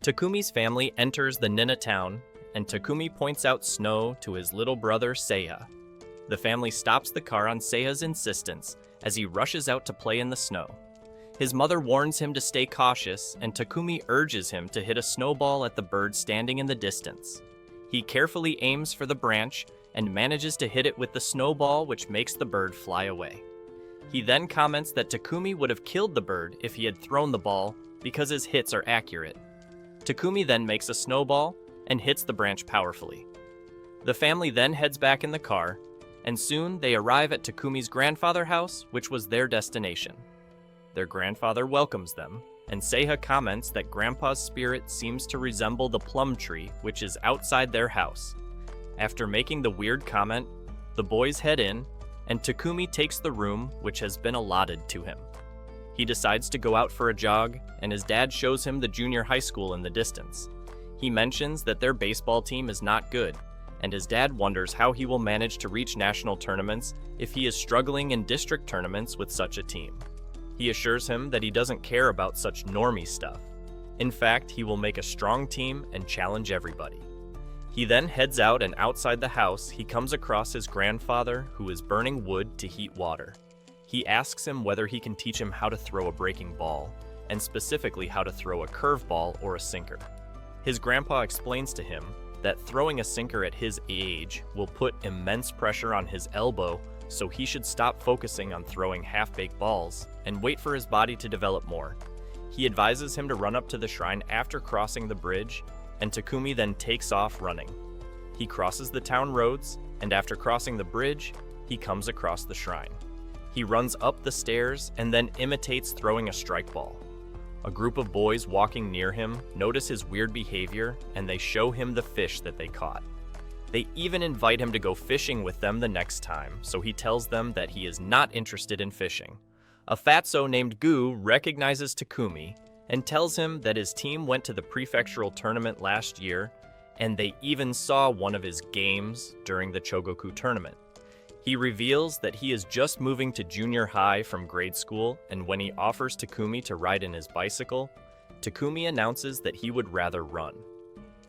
Takumi's family enters the Nina town, and Takumi points out snow to his little brother Seiya. The family stops the car on Seiya's insistence as he rushes out to play in the snow. His mother warns him to stay cautious, and Takumi urges him to hit a snowball at the bird standing in the distance. He carefully aims for the branch and manages to hit it with the snowball, which makes the bird fly away. He then comments that Takumi would have killed the bird if he had thrown the ball because his hits are accurate. Takumi then makes a snowball and hits the branch powerfully. The family then heads back in the car, and soon they arrive at Takumi's grandfather's house, which was their destination. Their grandfather welcomes them, and Seiya comments that Grandpa's spirit seems to resemble the plum tree, which is outside their house. After making the weird comment, the boys head in, and Takumi takes the room which has been allotted to him. He decides to go out for a jog, and his dad shows him the junior high school in the distance. He mentions that their baseball team is not good, and his dad wonders how he will manage to reach national tournaments if he is struggling in district tournaments with such a team. He assures him that he doesn't care about such normie stuff. In fact, he will make a strong team and challenge everybody. He then heads out, and outside the house, he comes across his grandfather, who is burning wood to heat water. He asks him whether he can teach him how to throw a breaking ball, and specifically how to throw a curveball or a sinker. His grandpa explains to him that throwing a sinker at his age will put immense pressure on his elbow, so he should stop focusing on throwing half-baked balls and wait for his body to develop more. He advises him to run up to the shrine after crossing the bridge, and Takumi then takes off running. He crosses the town roads, and after crossing the bridge, he comes across the shrine. He runs up the stairs and then imitates throwing a strike ball. A group of boys walking near him notice his weird behavior, and they show him the fish that they caught. They even invite him to go fishing with them the next time, so he tells them that he is not interested in fishing. A fatso named Gu recognizes Takumi and tells him that his team went to the prefectural tournament last year, and they even saw one of his games during the Chogoku tournament. He reveals that he is just moving to junior high from grade school, and when he offers Takumi to ride in his bicycle, Takumi announces that he would rather run.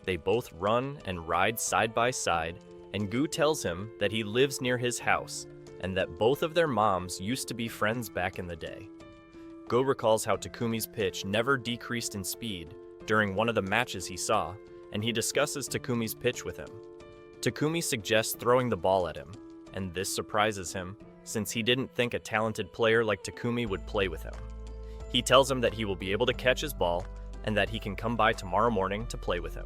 They both run and ride side by side, and Gu tells him that he lives near his house, and that both of their moms used to be friends back in the day. Go recalls how Takumi's pitch never decreased in speed during one of the matches he saw, and he discusses Takumi's pitch with him. Takumi suggests throwing the ball at him, and this surprises him, since he didn't think a talented player like Takumi would play with him. He tells him that he will be able to catch his ball, and that he can come by tomorrow morning to play with him.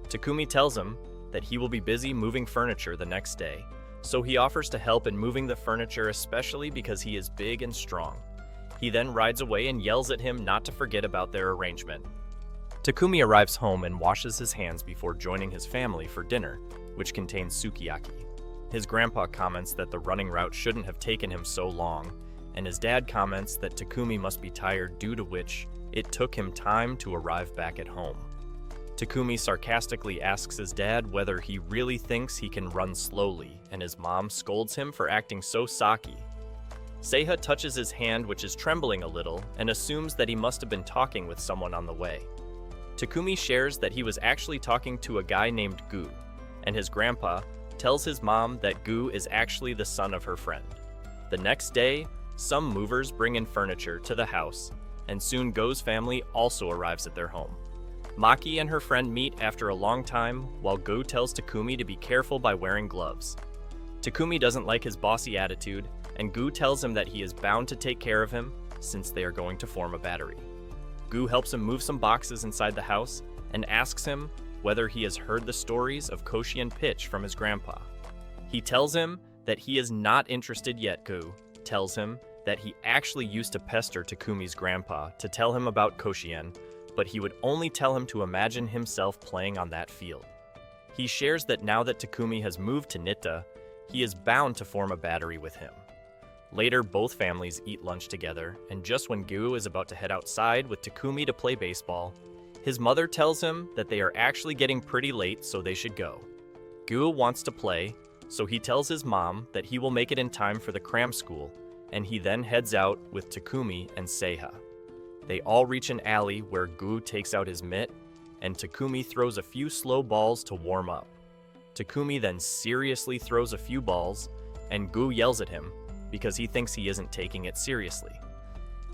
Takumi tells him that he will be busy moving furniture the next day, so he offers to help in moving the furniture, especially because he is big and strong. He then rides away and yells at him not to forget about their arrangement. Takumi arrives home and washes his hands before joining his family for dinner, which contains sukiyaki. His grandpa comments that the running route shouldn't have taken him so long, and his dad comments that Takumi must be tired, due to which it took him time to arrive back at home. Takumi sarcastically asks his dad whether he really thinks he can run slowly, and his mom scolds him for acting so cocky. Seiya touches his hand, which is trembling a little, and assumes that he must have been talking with someone on the way. Takumi shares that he was actually talking to a guy named Gu, and his grandpa tells his mom that Gu is actually the son of her friend. The next day, some movers bring in furniture to the house, and soon Go's family also arrives at their home. Maki and her friend meet after a long time, while Go tells Takumi to be careful by wearing gloves. Takumi doesn't like his bossy attitude, and Gu tells him that he is bound to take care of him since they are going to form a battery. Gu helps him move some boxes inside the house and asks him whether he has heard the stories of Koshien pitch from his grandpa. He tells him that he is not interested yet. Gu tells him that he actually used to pester Takumi's grandpa to tell him about Koshien, but he would only tell him to imagine himself playing on that field. He shares that now that Takumi has moved to Nitta, he is bound to form a battery with him. Later, both families eat lunch together, and just when Gu is about to head outside with Takumi to play baseball, his mother tells him that they are actually getting pretty late, so they should go. Gu wants to play, so he tells his mom that he will make it in time for the cram school, and he then heads out with Takumi and Seiya. They all reach an alley where Gu takes out his mitt, and Takumi throws a few slow balls to warm up. Takumi then seriously throws a few balls, and Gu yells at him because he thinks he isn't taking it seriously.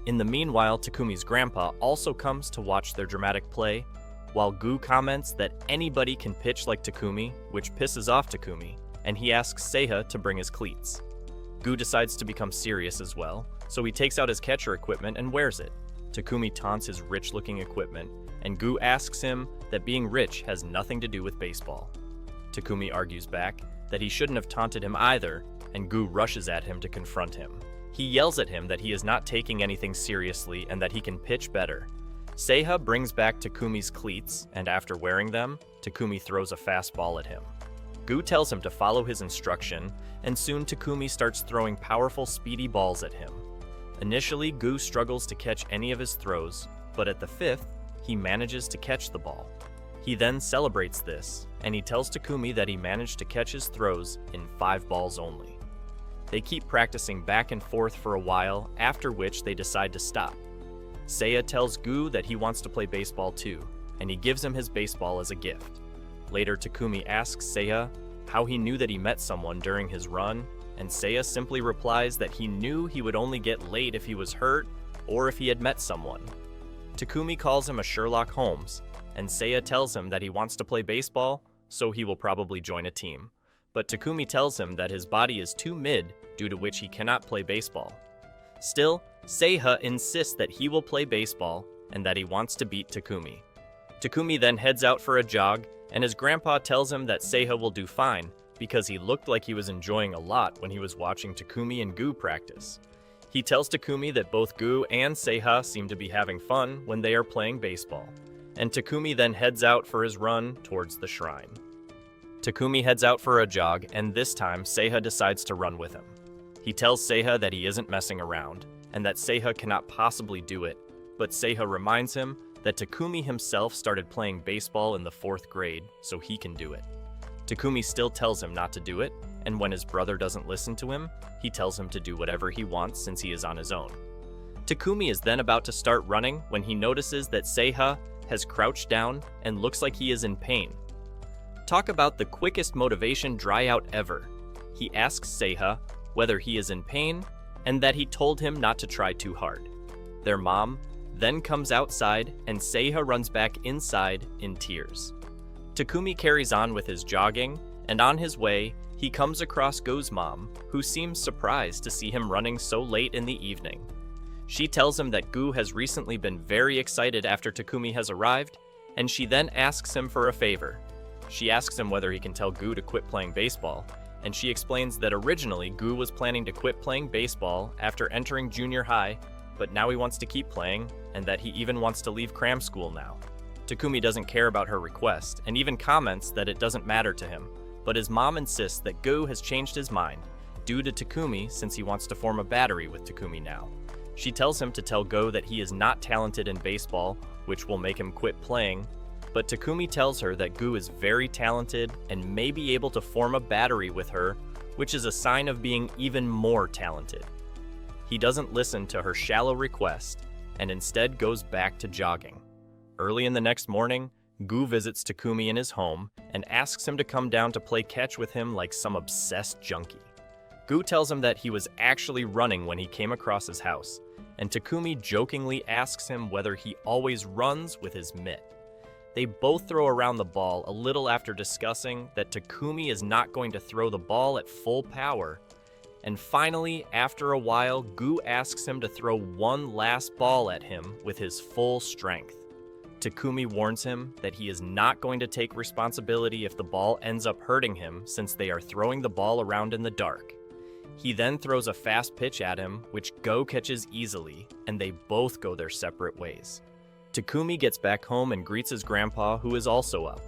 In the meanwhile, Takumi's grandpa also comes to watch their dramatic play, while Gu comments that anybody can pitch like Takumi, which pisses off Takumi, and he asks Seiya to bring his cleats. Gu decides to become serious as well, so he takes out his catcher equipment and wears it. Takumi taunts his rich-looking equipment, and Gu asks him that being rich has nothing to do with baseball. Takumi argues back that he shouldn't have taunted him either, and Gu rushes at him to confront him. He yells at him that he is not taking anything seriously and that he can pitch better. Seiya brings back Takumi's cleats, and after wearing them, Takumi throws a fastball at him. Gu tells him to follow his instruction, and soon Takumi starts throwing powerful, speedy balls at him. Initially, Gu struggles to catch any of his throws, but at the fifth, he manages to catch the ball. He then celebrates this, and he tells Takumi that he managed to catch his throws in 5 balls only. They keep practicing back and forth for a while, after which they decide to stop. Seiya tells Gu that he wants to play baseball too, and he gives him his baseball as a gift. Later, Takumi asks Seiya how he knew that he met someone during his run, and Seiya simply replies that he knew he would only get late if he was hurt or if he had met someone. Takumi calls him a Sherlock Holmes, and Seiya tells him that he wants to play baseball, so he will probably join a team. But Takumi tells him that his body is too mid, due to which he cannot play baseball. Still, Seiya insists that he will play baseball and that he wants to beat Takumi. Takumi then heads out for a jog, and his grandpa tells him that Seiya will do fine because he looked like he was enjoying a lot when he was watching Takumi and Gu practice. He tells Takumi that both Gu and Seiya seem to be having fun when they are playing baseball, and Takumi then heads out for his run towards the shrine. Takumi heads out for a jog, and this time Seiya decides to run with him. He tells Seiya that he isn't messing around, and that Seiya cannot possibly do it, but Seiya reminds him that Takumi himself started playing baseball in the 4th grade, so he can do it. Takumi still tells him not to do it, and when his brother doesn't listen to him, he tells him to do whatever he wants since he is on his own. Takumi is then about to start running when he notices that Seiya has crouched down and looks like he is in pain. Talk about the quickest motivation dry out ever. He asks Seiya whether he is in pain and that he told him not to try too hard. Their mom then comes outside and Seiya runs back inside in tears. Takumi carries on with his jogging, and on his way, he comes across Gu's mom, who seems surprised to see him running so late in the evening. She tells him that Gu has recently been very excited after Takumi has arrived, and she then asks him for a favor. She asks him whether he can tell Gu to quit playing baseball, and she explains that originally Gu was planning to quit playing baseball after entering junior high, but now he wants to keep playing, and that he even wants to leave cram school now. Takumi doesn't care about her request, and even comments that it doesn't matter to him, but his mom insists that Gu has changed his mind, due to Takumi since he wants to form a battery with Takumi now. She tells him to tell Gu that he is not talented in baseball, which will make him quit playing, but Takumi tells her that Gu is very talented and may be able to form a battery with her, which is a sign of being even more talented. He doesn't listen to her shallow request, and instead goes back to jogging. Early in the next morning, Gu visits Takumi in his home and asks him to come down to play catch with him like some obsessed junkie. Gu tells him that he was actually running when he came across his house, and Takumi jokingly asks him whether he always runs with his mitt. They both throw around the ball a little after discussing that Takumi is not going to throw the ball at full power, and finally, after a while, Gu asks him to throw one last ball at him with his full strength. Takumi warns him that he is not going to take responsibility if the ball ends up hurting him since they are throwing the ball around in the dark. He then throws a fast pitch at him, which Go catches easily, and they both go their separate ways. Takumi gets back home and greets his grandpa, who is also up.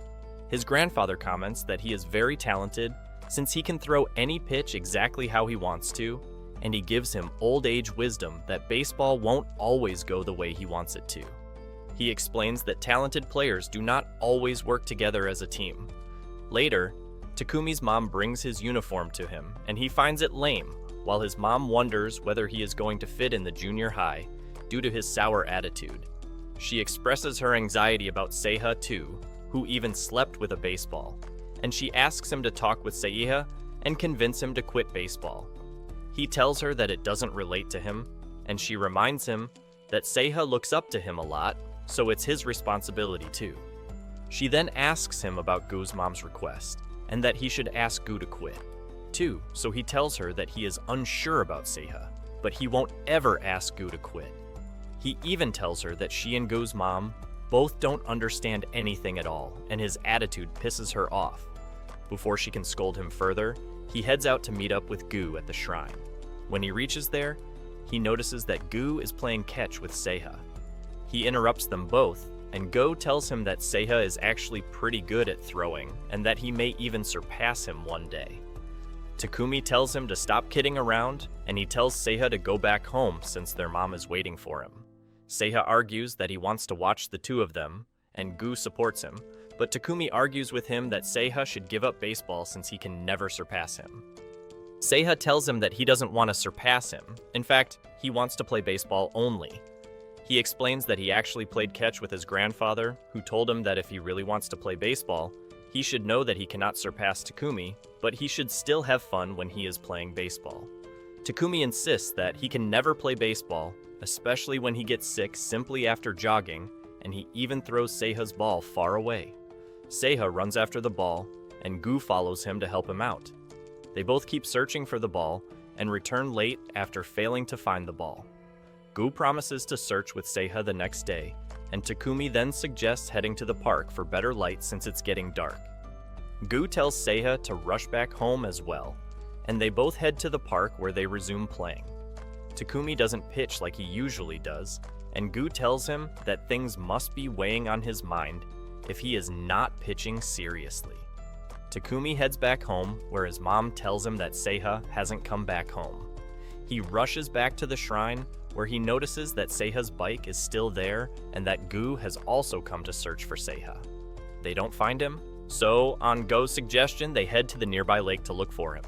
His grandfather comments that he is very talented since he can throw any pitch exactly how he wants to, and he gives him old age wisdom that baseball won't always go the way he wants it to. He explains that talented players do not always work together as a team. Later, Takumi's mom brings his uniform to him, and he finds it lame, while his mom wonders whether he is going to fit in the junior high due to his sour attitude. she expresses her anxiety about Seiya too, who even slept with a baseball, and she asks him to talk with Seiya and convince him to quit baseball. He tells her that it doesn't relate to him, and she reminds him that Seiya looks up to him a lot, so it's his responsibility too. She then asks him about Gu's mom's request, and that he should ask Gu to quit, too, so he tells her that he is unsure about Seiya, but he won't ever ask Gu to quit. He even tells her that she and Gu's mom both don't understand anything at all, and his attitude pisses her off. Before she can scold him further, he heads out to meet up with Gu at the shrine. When he reaches there, he notices that Gu is playing catch with Seiya. He interrupts them both, and Go tells him that Seiya is actually pretty good at throwing, and that he may even surpass him one day. Takumi tells him to stop kidding around, and he tells Seiya to go back home since their mom is waiting for him. Seiya argues that he wants to watch the two of them, and Gu supports him, but Takumi argues with him that Seiya should give up baseball since he can never surpass him. Seiya tells him that he doesn't want to surpass him. In fact, he wants to play baseball only. He explains that he actually played catch with his grandfather, who told him that if he really wants to play baseball, he should know that he cannot surpass Takumi, but he should still have fun when he is playing baseball. Takumi insists that he can never play baseball, especially when he gets sick simply after jogging, and he even throws Seiya's ball far away. Seiya runs after the ball, and Gu follows him to help him out. They both keep searching for the ball, and return late after failing to find the ball. Gu promises to search with Seiya the next day, and Takumi then suggests heading to the park for better light since it's getting dark. Gu tells Seiya to rush back home as well, and they both head to the park where they resume playing. Takumi doesn't pitch like he usually does, and Gu tells him that things must be weighing on his mind if he is not pitching seriously. Takumi heads back home, where his mom tells him that Seiya hasn't come back home. He rushes back to the shrine, where he notices that Seiya's bike is still there and that Gu has also come to search for Seiya. They don't find him, so on Go's suggestion, they head to the nearby lake to look for him.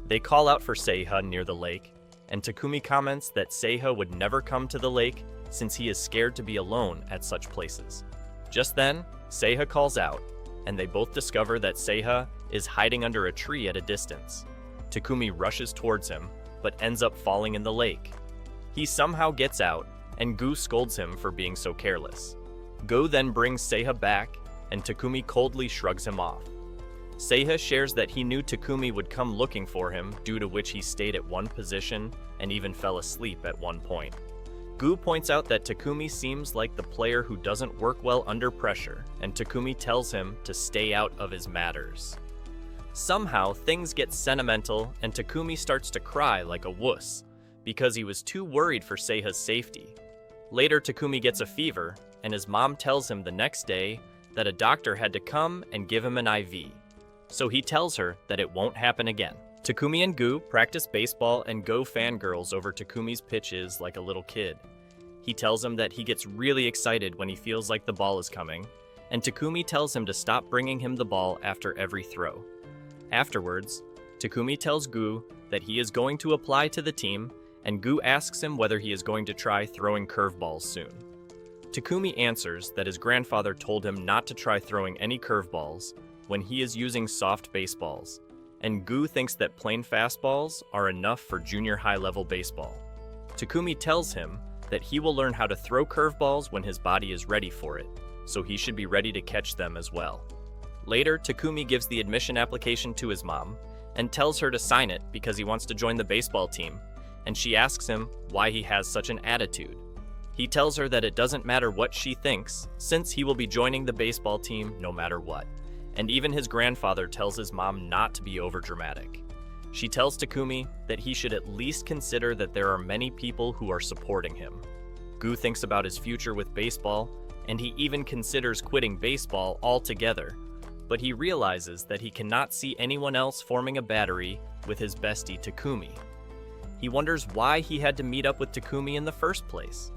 They call out for Seiya near the lake, and Takumi comments that Seiya would never come to the lake since he is scared to be alone at such places. Just then, Seiya calls out, and they both discover that Seiya is hiding under a tree at a distance. Takumi rushes towards him, but ends up falling in the lake. He somehow gets out, and Gu scolds him for being so careless. Go then brings Seiya back, and Takumi coldly shrugs him off. Seiya shares that he knew Takumi would come looking for him, due to which he stayed at one position and even fell asleep at one point. Gu points out that Takumi seems like the player who doesn't work well under pressure, and Takumi tells him to stay out of his matters. Somehow, things get sentimental, and Takumi starts to cry like a wuss, because he was too worried for Seiya's safety. Later, Takumi gets a fever, and his mom tells him the next day that a doctor had to come and give him an IV. So he tells her that it won't happen again. Takumi and Gu practice baseball and go fangirls over Takumi's pitches like a little kid. He tells him that he gets really excited when he feels like the ball is coming, and Takumi tells him to stop bringing him the ball after every throw. Afterwards, Takumi tells Gu that he is going to apply to the team, and Gu asks him whether he is going to try throwing curveballs soon. Takumi answers that his grandfather told him not to try throwing any curveballs when he is using soft baseballs, and Gu thinks that plain fastballs are enough for junior high-level baseball. Takumi tells him that he will learn how to throw curveballs when his body is ready for it, so he should be ready to catch them as well. Later, Takumi gives the admission application to his mom and tells her to sign it because he wants to join the baseball team, and she asks him why he has such an attitude. He tells her that it doesn't matter what she thinks, since he will be joining the baseball team no matter what. And even his grandfather tells his mom not to be overdramatic. She tells Takumi that he should at least consider that there are many people who are supporting him. Gu thinks about his future with baseball, and he even considers quitting baseball altogether, but he realizes that he cannot see anyone else forming a battery with his bestie Takumi. He wonders why he had to meet up with Takumi in the first place.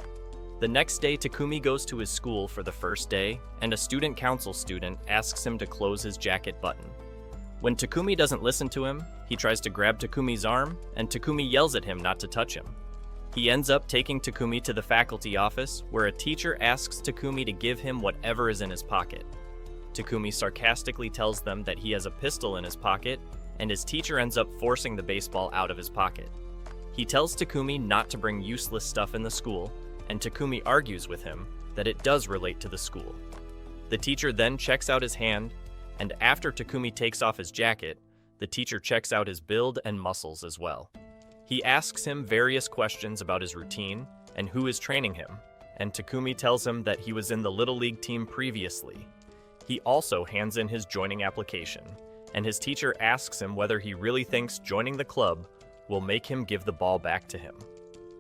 The next day, Takumi goes to his school for the first day, and a student council student asks him to close his jacket button. When Takumi doesn't listen to him, he tries to grab Takumi's arm, and Takumi yells at him not to touch him. He ends up taking Takumi to the faculty office, where a teacher asks Takumi to give him whatever is in his pocket. Takumi sarcastically tells them that he has a pistol in his pocket, and his teacher ends up forcing the baseball out of his pocket. He tells Takumi not to bring useless stuff in the school, and Takumi argues with him that it does relate to the school. The teacher then checks out his hand, and after Takumi takes off his jacket, the teacher checks out his build and muscles as well. He asks him various questions about his routine and who is training him, and Takumi tells him that he was in the Little League team previously. He also hands in his joining application, and his teacher asks him whether he really thinks joining the club will make him give the ball back to him.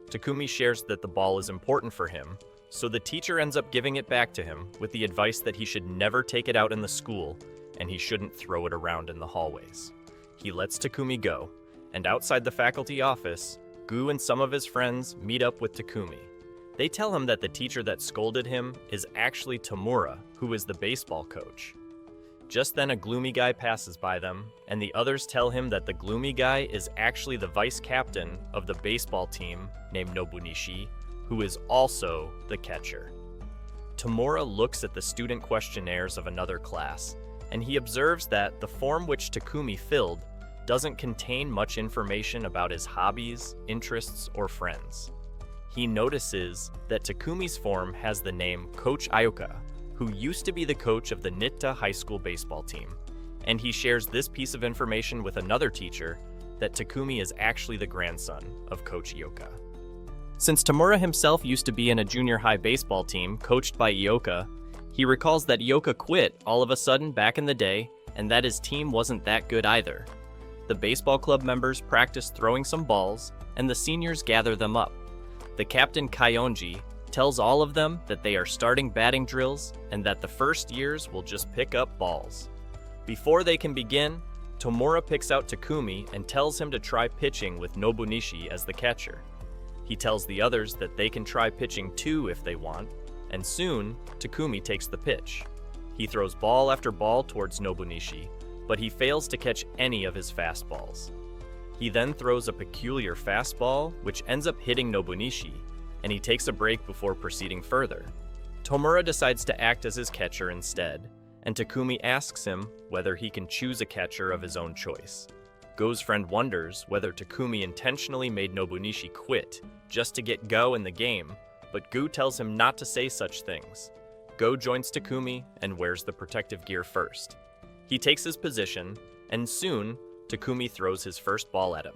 Takumi shares that the ball is important for him, so the teacher ends up giving it back to him with the advice that he should never take it out in the school and he shouldn't throw it around in the hallways. He lets Takumi go, and outside the faculty office, Gu and some of his friends meet up with Takumi. They tell him that the teacher that scolded him is actually Tamura, who is the baseball coach. Just then a gloomy guy passes by them, and the others tell him that the gloomy guy is actually the vice captain of the baseball team named Nobunishi, who is also the catcher. Tamura looks at the student questionnaires of another class, and he observes that the form which Takumi filled doesn't contain much information about his hobbies, interests, or friends. He notices that Takumi's form has the name Coach Ioka, who used to be the coach of the Nitta high school baseball team, and he shares this piece of information with another teacher that Takumi is actually the grandson of Coach Ioka. Since Tamura himself used to be in a junior high baseball team coached by Ioka, he recalls that Ioka quit all of a sudden back in the day, and that his team wasn't that good either. The baseball club members practice throwing some balls, and the seniors gather them up. The captain Kaionji tells all of them that they are starting batting drills and that the first years will just pick up balls. Before they can begin, Tamura picks out Takumi and tells him to try pitching with Nobunishi as the catcher. He tells the others that they can try pitching too if they want, and soon, Takumi takes the pitch. He throws ball after ball towards Nobunishi, but he fails to catch any of his fastballs. He then throws a peculiar fastball, which ends up hitting Nobunishi, and he takes a break before proceeding further. Tamura decides to act as his catcher instead, and Takumi asks him whether he can choose a catcher of his own choice. Go's friend wonders whether Takumi intentionally made Nobunishi quit just to get Go in the game, but Go tells him not to say such things. Go joins Takumi and wears the protective gear first. He takes his position, and soon, Takumi throws his first ball at him.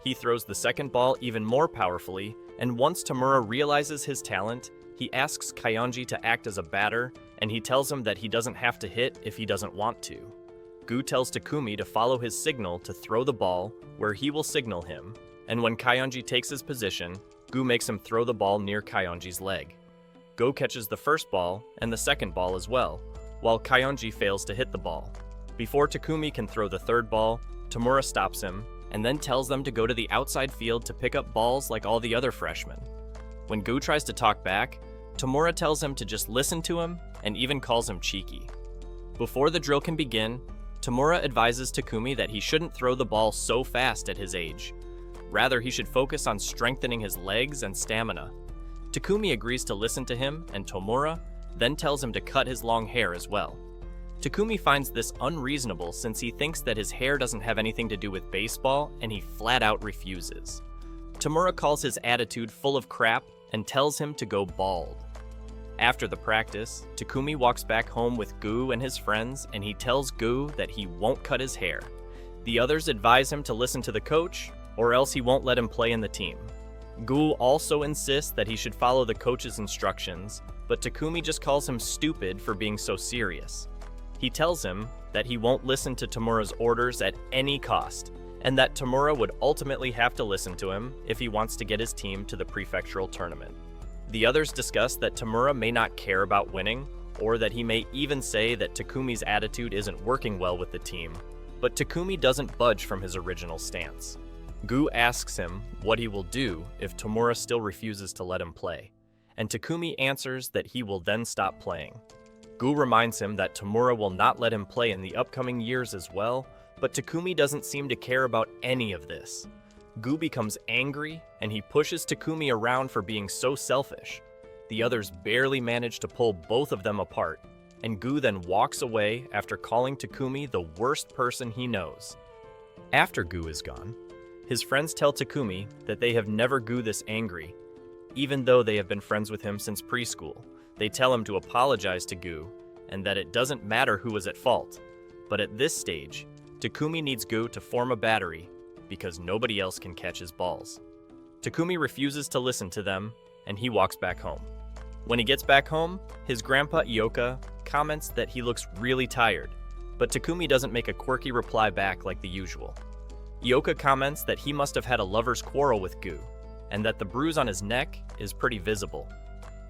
He throws the second ball even more powerfully, and once Tamura realizes his talent, he asks Kaionji to act as a batter, and he tells him that he doesn't have to hit if he doesn't want to. Gu tells Takumi to follow his signal to throw the ball where he will signal him, and when Kaionji takes his position, Gu makes him throw the ball near Kaionji's leg. Go catches the first ball and the second ball as well, while Kaionji fails to hit the ball. Before Takumi can throw the third ball, Tamura stops him and then tells them to go to the outside field to pick up balls like all the other freshmen. When Gu tries to talk back, Tamura tells him to just listen to him and even calls him cheeky. Before the drill can begin, Tamura advises Takumi that he shouldn't throw the ball so fast at his age. Rather, he should focus on strengthening his legs and stamina. Takumi agrees to listen to him, and Tamura then tells him to cut his long hair as well. Takumi finds this unreasonable since he thinks that his hair doesn't have anything to do with baseball, and he flat out refuses. Tamura calls his attitude full of crap and tells him to go bald. After the practice, Takumi walks back home with Gu and his friends, and he tells Gu that he won't cut his hair. The others advise him to listen to the coach, or else he won't let him play in the team. Gu also insists that he should follow the coach's instructions, but Takumi just calls him stupid for being so serious. He tells him that he won't listen to Tamura's orders at any cost, and that Tamura would ultimately have to listen to him if he wants to get his team to the prefectural tournament. The others discuss that Tamura may not care about winning, or that he may even say that Takumi's attitude isn't working well with the team, but Takumi doesn't budge from his original stance. Gu asks him what he will do if Tamura still refuses to let him play, and Takumi answers that he will then stop playing. Gu reminds him that Tamura will not let him play in the upcoming years as well, but Takumi doesn't seem to care about any of this. Gu becomes angry and he pushes Takumi around for being so selfish. The others barely manage to pull both of them apart, and Gu then walks away after calling Takumi the worst person he knows. After Gu is gone, his friends tell Takumi that they have never Gu this angry. Even though they have been friends with him since preschool, they tell him to apologize to Gu and that it doesn't matter who was at fault. But at this stage, Takumi needs Gu to form a battery because nobody else can catch his balls. Takumi refuses to listen to them and he walks back home. When he gets back home, his grandpa Ioka comments that he looks really tired, but Takumi doesn't make a quirky reply back like the usual. Ioka comments that he must have had a lover's quarrel with Gu, and that the bruise on his neck is pretty visible.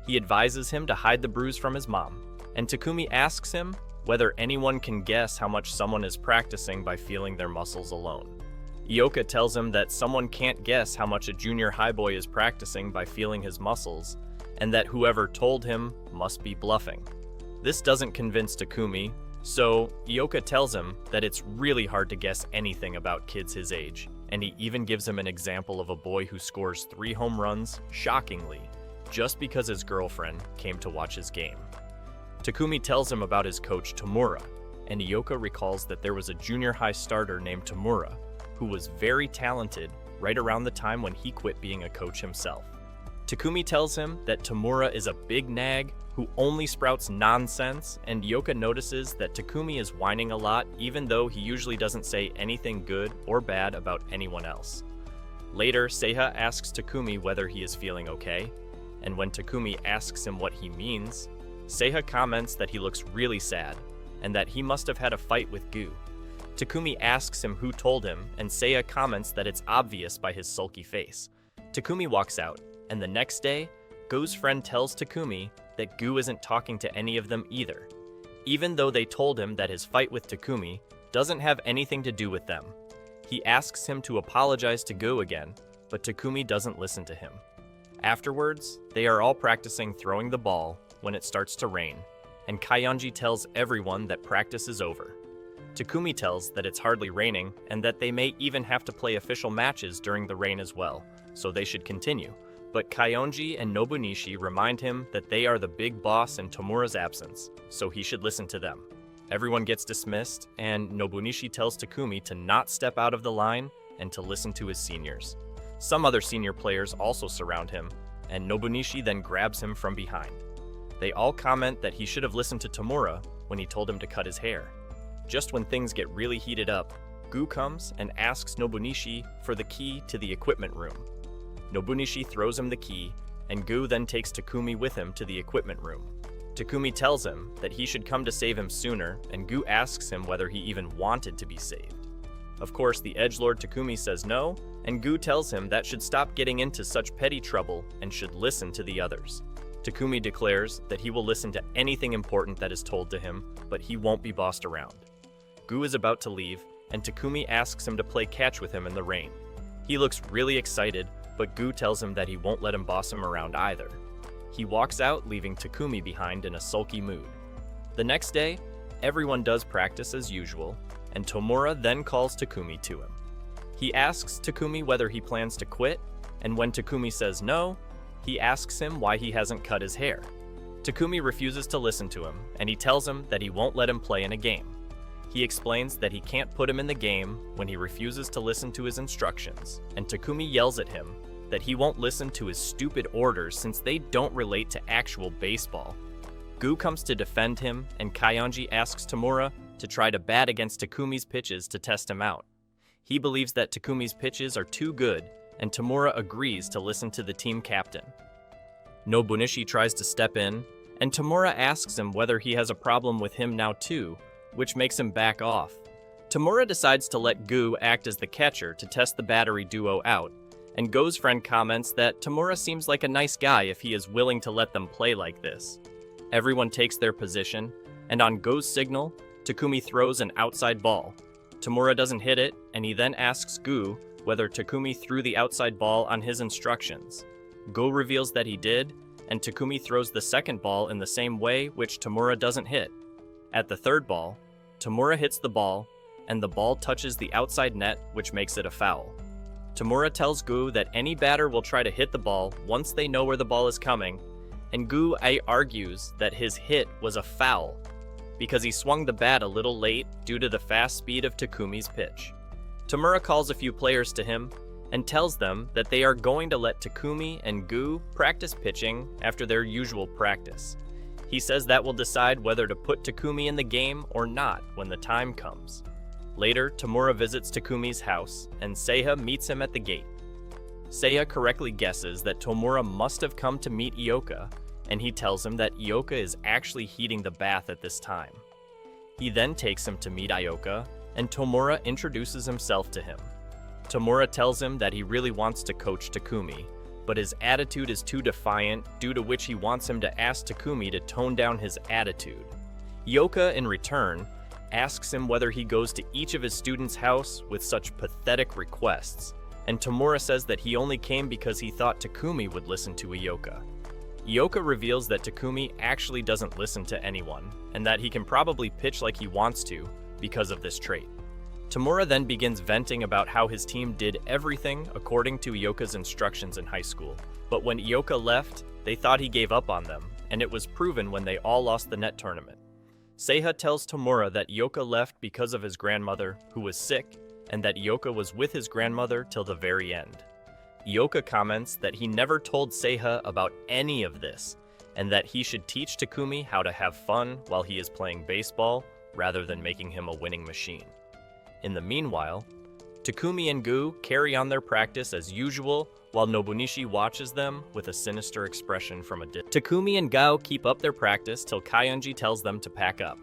He advises him to hide the bruise from his mom, and Takumi asks him whether anyone can guess how much someone is practicing by feeling their muscles alone. Ioka tells him that someone can't guess how much a junior high boy is practicing by feeling his muscles, and that whoever told him must be bluffing. This doesn't convince Takumi, so Ioka tells him that it's really hard to guess anything about kids his age, and he even gives him an example of a boy who scores 3 home runs, shockingly, just because his girlfriend came to watch his game. Takumi tells him about his coach Tamura, and Ioka recalls that there was a junior high starter named Tamura, who was very talented right around the time when he quit being a coach himself. Takumi tells him that Tamura is a big nag who only sprouts nonsense, and Ioka notices that Takumi is whining a lot even though he usually doesn't say anything good or bad about anyone else. Later, Seiya asks Takumi whether he is feeling okay, and when Takumi asks him what he means, Seiya comments that he looks really sad, and that he must have had a fight with Gu. Takumi asks him who told him, and Seiya comments that it's obvious by his sulky face. Takumi walks out, and the next day, Gu's friend tells Takumi that Gu isn't talking to any of them either, even though they told him that his fight with Takumi doesn't have anything to do with them. He asks him to apologize to Gu again, but Takumi doesn't listen to him. Afterwards, they are all practicing throwing the ball when it starts to rain, and Kaiyanji tells everyone that practice is over. Takumi tells that it's hardly raining and that they may even have to play official matches during the rain as well, so they should continue. But Kaiyanji and Nobunishi remind him that they are the big boss in Tamura's absence, so he should listen to them. Everyone gets dismissed, and Nobunishi tells Takumi to not step out of the line and to listen to his seniors. Some other senior players also surround him, and Nobunishi then grabs him from behind. They all comment that he should have listened to Tamura when he told him to cut his hair. Just when things get really heated up, Gu comes and asks Nobunishi for the key to the equipment room. Nobunishi throws him the key, and Gu then takes Takumi with him to the equipment room. Takumi tells him that he should come to save him sooner, and Gu asks him whether he even wanted to be saved. Of course, the edgelord Takumi says no, and Gu tells him that should stop getting into such petty trouble and should listen to the others. Takumi declares that he will listen to anything important that is told to him, but he won't be bossed around. Gu is about to leave, and Takumi asks him to play catch with him in the rain. He looks really excited, but Gu tells him that he won't let him boss him around either. He walks out, leaving Takumi behind in a sulky mood. The next day, everyone does practice as usual, and Tamura then calls Takumi to him. He asks Takumi whether he plans to quit, and when Takumi says no, he asks him why he hasn't cut his hair. Takumi refuses to listen to him, and he tells him that he won't let him play in a game. He explains that he can't put him in the game when he refuses to listen to his instructions, and Takumi yells at him that he won't listen to his stupid orders since they don't relate to actual baseball. Gu comes to defend him, and Kaiyanji asks Tamura to try to bat against Takumi's pitches to test him out. He believes that Takumi's pitches are too good, and Tamura agrees to listen to the team captain. Nobunishi tries to step in, and Tamura asks him whether he has a problem with him now too, which makes him back off. Tamura decides to let Gu act as the catcher to test the battery duo out, and Go's friend comments that Tamura seems like a nice guy if he is willing to let them play like this. Everyone takes their position, and on Go's signal, Takumi throws an outside ball. Tamura doesn't hit it, and he then asks Gu whether Takumi threw the outside ball on his instructions. Go reveals that he did, and Takumi throws the second ball in the same way, which Tamura doesn't hit. At the third ball, Tamura hits the ball, and the ball touches the outside net, which makes it a foul. Tamura tells Gu that any batter will try to hit the ball once they know where the ball is coming, and Gu argues that his hit was a foul because he swung the bat a little late due to the fast speed of Takumi's pitch. Tamura calls a few players to him and tells them that they are going to let Takumi and Gu practice pitching after their usual practice. He says that will decide whether to put Takumi in the game or not when the time comes. Later, Tamura visits Takumi's house, and Seiya meets him at the gate. Seiya correctly guesses that Tamura must have come to meet Ioka, and he tells him that Ioka is actually heating the bath at this time. He then takes him to meet Ioka, and Tamura introduces himself to him. Tamura tells him that he really wants to coach Takumi, but his attitude is too defiant, due to which he wants him to ask Takumi to tone down his attitude. Ioka, in return, asks him whether he goes to each of his students' house with such pathetic requests, and Tamura says that he only came because he thought Takumi would listen to Ioka. Ioka reveals that Takumi actually doesn't listen to anyone, and that he can probably pitch like he wants to because of this trait. Tamura then begins venting about how his team did everything according to Ioka's instructions in high school, but when Ioka left, they thought he gave up on them, and it was proven when they all lost the net tournament. Seiya tells Tamura that Ioka left because of his grandmother, who was sick, and that Ioka was with his grandmother till the very end. Ioka comments that he never told Seiya about any of this, and that he should teach Takumi how to have fun while he is playing baseball, rather than making him a winning machine. In the meanwhile, Takumi and Gu carry on their practice as usual, while Nobunishi watches them with a sinister expression from a distance. Takumi and Gao keep up their practice till Kaiunji tells them to pack up.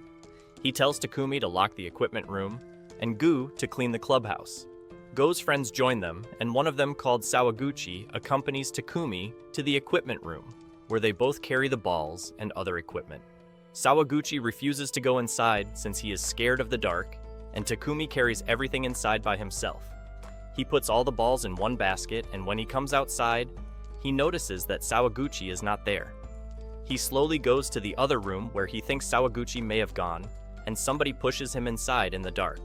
He tells Takumi to lock the equipment room, and Gu to clean the clubhouse. Go's friends join them, and one of them, called Sawaguchi, accompanies Takumi to the equipment room, where they both carry the balls and other equipment. Sawaguchi refuses to go inside since he is scared of the dark, and Takumi carries everything inside by himself. He puts all the balls in one basket, and when he comes outside, he notices that Sawaguchi is not there. He slowly goes to the other room where he thinks Sawaguchi may have gone, and somebody pushes him inside in the dark.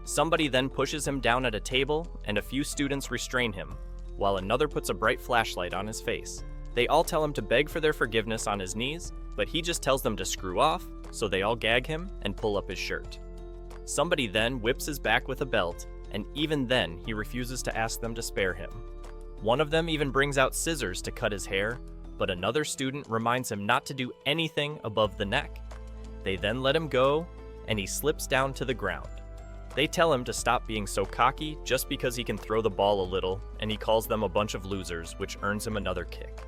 Somebody then pushes him down at a table, and a few students restrain him, while another puts a bright flashlight on his face. They all tell him to beg for their forgiveness on his knees, but he just tells them to screw off, so they all gag him and pull up his shirt. Somebody then whips his back with a belt, and even then he refuses to ask them to spare him. One of them even brings out scissors to cut his hair, but another student reminds him not to do anything above the neck. They then let him go, and he slips down to the ground. They tell him to stop being so cocky just because he can throw the ball a little, and he calls them a bunch of losers, which earns him another kick.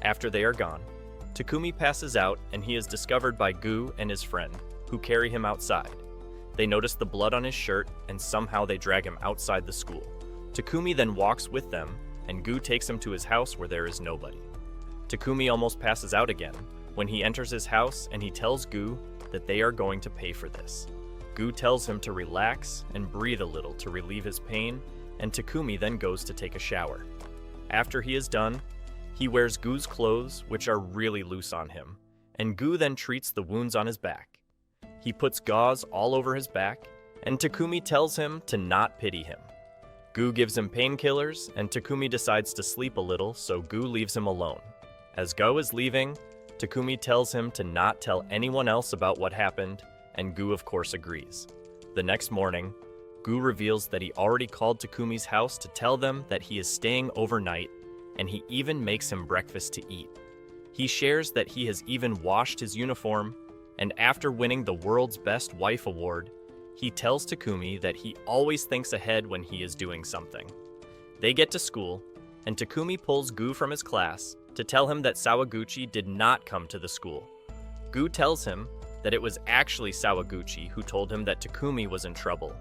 After they are gone, Takumi passes out, and he is discovered by Gu and his friend, who carry him outside. They notice the blood on his shirt, and somehow they drag him outside the school. Takumi then walks with them, and Gu takes him to his house where there is nobody. Takumi almost passes out again when he enters his house, and he tells Gu that they are going to pay for this. Gu tells him to relax and breathe a little to relieve his pain, and Takumi then goes to take a shower. After he is done, he wears Gu's clothes, which are really loose on him, and Gu then treats the wounds on his back. He puts gauze all over his back, and Takumi tells him to not pity him. Gu gives him painkillers, and Takumi decides to sleep a little, so Gu leaves him alone. As Go is leaving, Takumi tells him to not tell anyone else about what happened, and Gu of course agrees. The next morning, Gu reveals that he already called Takumi's house to tell them that he is staying overnight, and he even makes him breakfast to eat. He shares that he has even washed his uniform, and after winning the World's Best Wife Award, he tells Takumi that he always thinks ahead when he is doing something. They get to school, and Takumi pulls Gu from his class to tell him that Sawaguchi did not come to the school. Gu tells him that it was actually Sawaguchi who told him that Takumi was in trouble,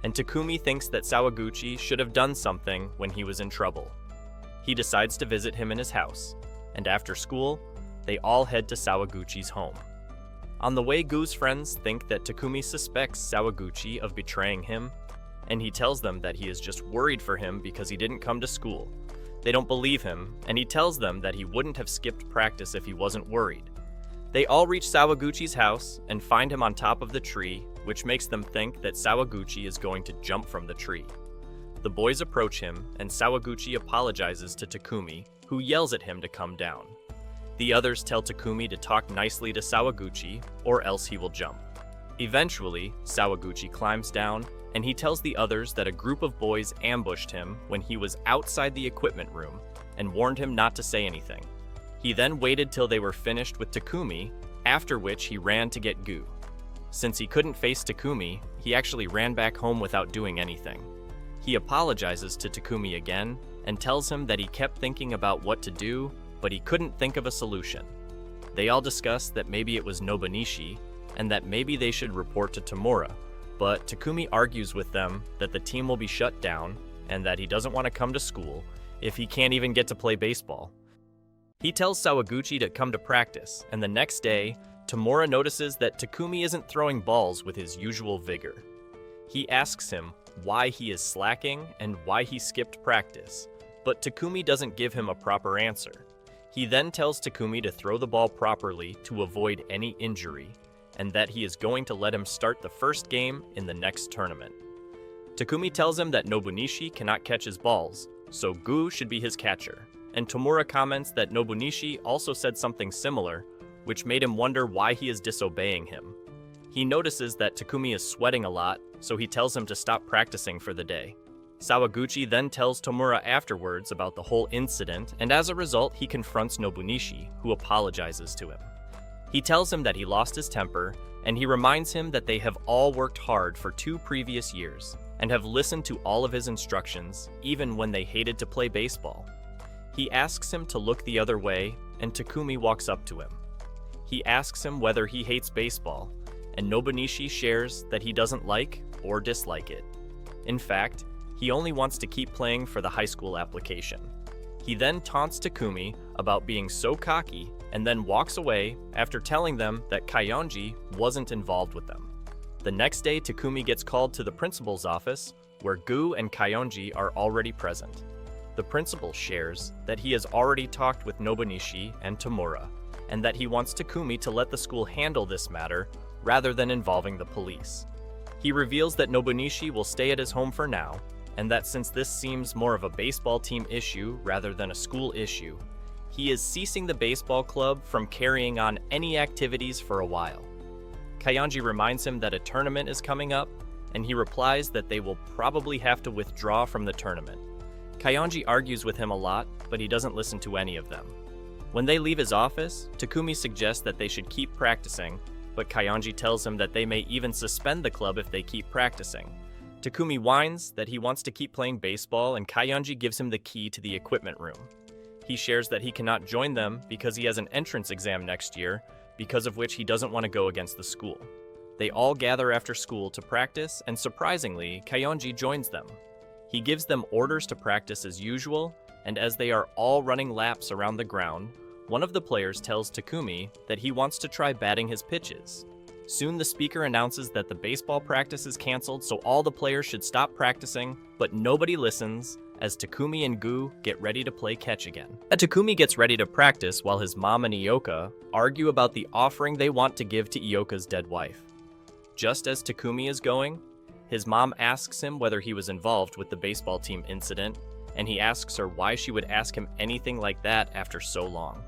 and Takumi thinks that Sawaguchi should have done something when he was in trouble. He decides to visit him in his house, and after school, they all head to Sawaguchi's home. On the way, Gu's friends think that Takumi suspects Sawaguchi of betraying him, and he tells them that he is just worried for him because he didn't come to school. They don't believe him, and he tells them that he wouldn't have skipped practice if he wasn't worried. They all reach Sawaguchi's house and find him on top of the tree, which makes them think that Sawaguchi is going to jump from the tree. The boys approach him, and Sawaguchi apologizes to Takumi, who yells at him to come down. The others tell Takumi to talk nicely to Sawaguchi, or else he will jump. Eventually, Sawaguchi climbs down, and he tells the others that a group of boys ambushed him when he was outside the equipment room, and warned him not to say anything. He then waited till they were finished with Takumi, after which he ran to get Gu. Since he couldn't face Takumi, he actually ran back home without doing anything. He apologizes to Takumi again, and tells him that he kept thinking about what to do, but he couldn't think of a solution. They all discuss that maybe it was Nobunishi, and that maybe they should report to Tamura, but Takumi argues with them that the team will be shut down, and that he doesn't want to come to school if he can't even get to play baseball. He tells Sawaguchi to come to practice, and the next day, Tamura notices that Takumi isn't throwing balls with his usual vigor. He asks him why he is slacking and why he skipped practice, but Takumi doesn't give him a proper answer. He then tells Takumi to throw the ball properly to avoid any injury, and that he is going to let him start the first game in the next tournament. Takumi tells him that Nobunishi cannot catch his balls, so Gu should be his catcher, and Tamura comments that Nobunishi also said something similar, which made him wonder why he is disobeying him. He notices that Takumi is sweating a lot, so he tells him to stop practicing for the day. Sawaguchi then tells Tamura afterwards about the whole incident, and as a result, he confronts Nobunishi, who apologizes to him. He tells him that he lost his temper, and he reminds him that they have all worked hard for 2 previous years, and have listened to all of his instructions, even when they hated to play baseball. He asks him to look the other way, and Takumi walks up to him. He asks him whether he hates baseball, and Nobunishi shares that he doesn't like or dislike it. In fact, he only wants to keep playing for the high school application. He then taunts Takumi about being so cocky, and then walks away after telling them that Kayonji wasn't involved with them. The next day, Takumi gets called to the principal's office, where Gu and Kayonji are already present. The principal shares that he has already talked with Nobunishi and Tamura, and that he wants Takumi to let the school handle this matter rather than involving the police. He reveals that Nobunishi will stay at his home for now, and that since this seems more of a baseball team issue rather than a school issue, he is ceasing the baseball club from carrying on any activities for a while. Kayonji reminds him that a tournament is coming up, and he replies that they will probably have to withdraw from the tournament. Kayonji argues with him a lot, but he doesn't listen to any of them. When they leave his office, Takumi suggests that they should keep practicing, but Kayonji tells him that they may even suspend the club if they keep practicing. Takumi whines that he wants to keep playing baseball, and Kayonji gives him the key to the equipment room. He shares that he cannot join them because he has an entrance exam next year, because of which he doesn't want to go against the school. They all gather after school to practice, and surprisingly, Kayonji joins them. He gives them orders to practice as usual, and as they are all running laps around the ground, one of the players tells Takumi that he wants to try batting his pitches. Soon the speaker announces that the baseball practice is canceled, so all the players should stop practicing, but nobody listens, as Takumi and Gu get ready to play catch again. Takumi gets ready to practice while his mom and Ioka argue about the offering they want to give to Ioka's dead wife. Just as Takumi is going, his mom asks him whether he was involved with the baseball team incident, and he asks her why she would ask him anything like that after so long.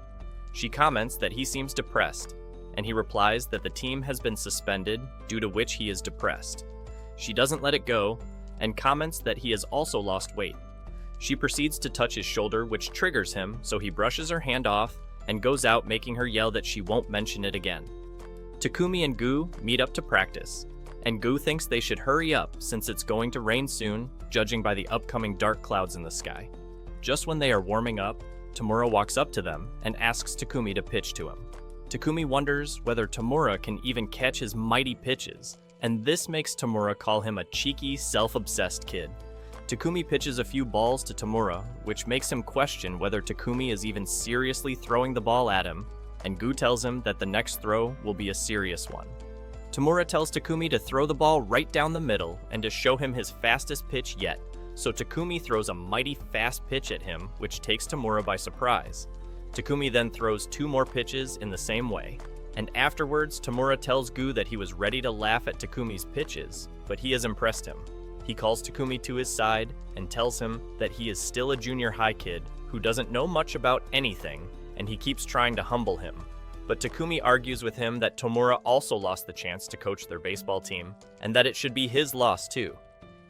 She comments that he seems depressed, and he replies that the team has been suspended, due to which he is depressed. She doesn't let it go, and comments that he has also lost weight. She proceeds to touch his shoulder, which triggers him, so he brushes her hand off and goes out, making her yell that she won't mention it again. Takumi and Gu meet up to practice, and Gu thinks they should hurry up since it's going to rain soon, judging by the upcoming dark clouds in the sky. Just when they are warming up, Tamura walks up to them and asks Takumi to pitch to him. Takumi wonders whether Tamura can even catch his mighty pitches, and this makes Tamura call him a cheeky, self-obsessed kid. Takumi pitches a few balls to Tamura, which makes him question whether Takumi is even seriously throwing the ball at him, and Gu tells him that the next throw will be a serious one. Tamura tells Takumi to throw the ball right down the middle and to show him his fastest pitch yet, so Takumi throws a mighty fast pitch at him, which takes Tamura by surprise. Takumi then throws 2 more pitches in the same way, and afterwards Tamura tells Gu that he was ready to laugh at Takumi's pitches, but he has impressed him. He calls Takumi to his side and tells him that he is still a junior high kid who doesn't know much about anything, and he keeps trying to humble him. But Takumi argues with him that Tamura also lost the chance to coach their baseball team, and that it should be his loss too.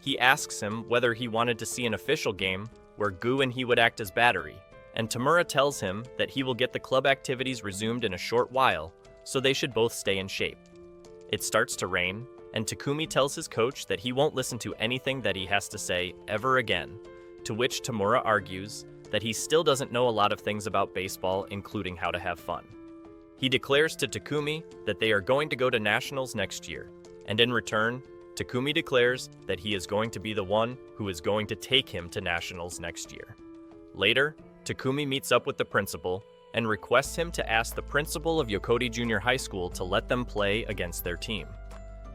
He asks him whether he wanted to see an official game where Gu and he would act as battery, and Tamura tells him that he will get the club activities resumed in a short while, so they should both stay in shape. It starts to rain, and Takumi tells his coach that he won't listen to anything that he has to say ever again, to which Tamura argues that he still doesn't know a lot of things about baseball, including how to have fun. He declares to Takumi that they are going to go to nationals next year, and in return, Takumi declares that he is going to be the one who is going to take him to nationals next year. Later, Takumi meets up with the principal and requests him to ask the principal of Yokoti Junior High School to let them play against their team.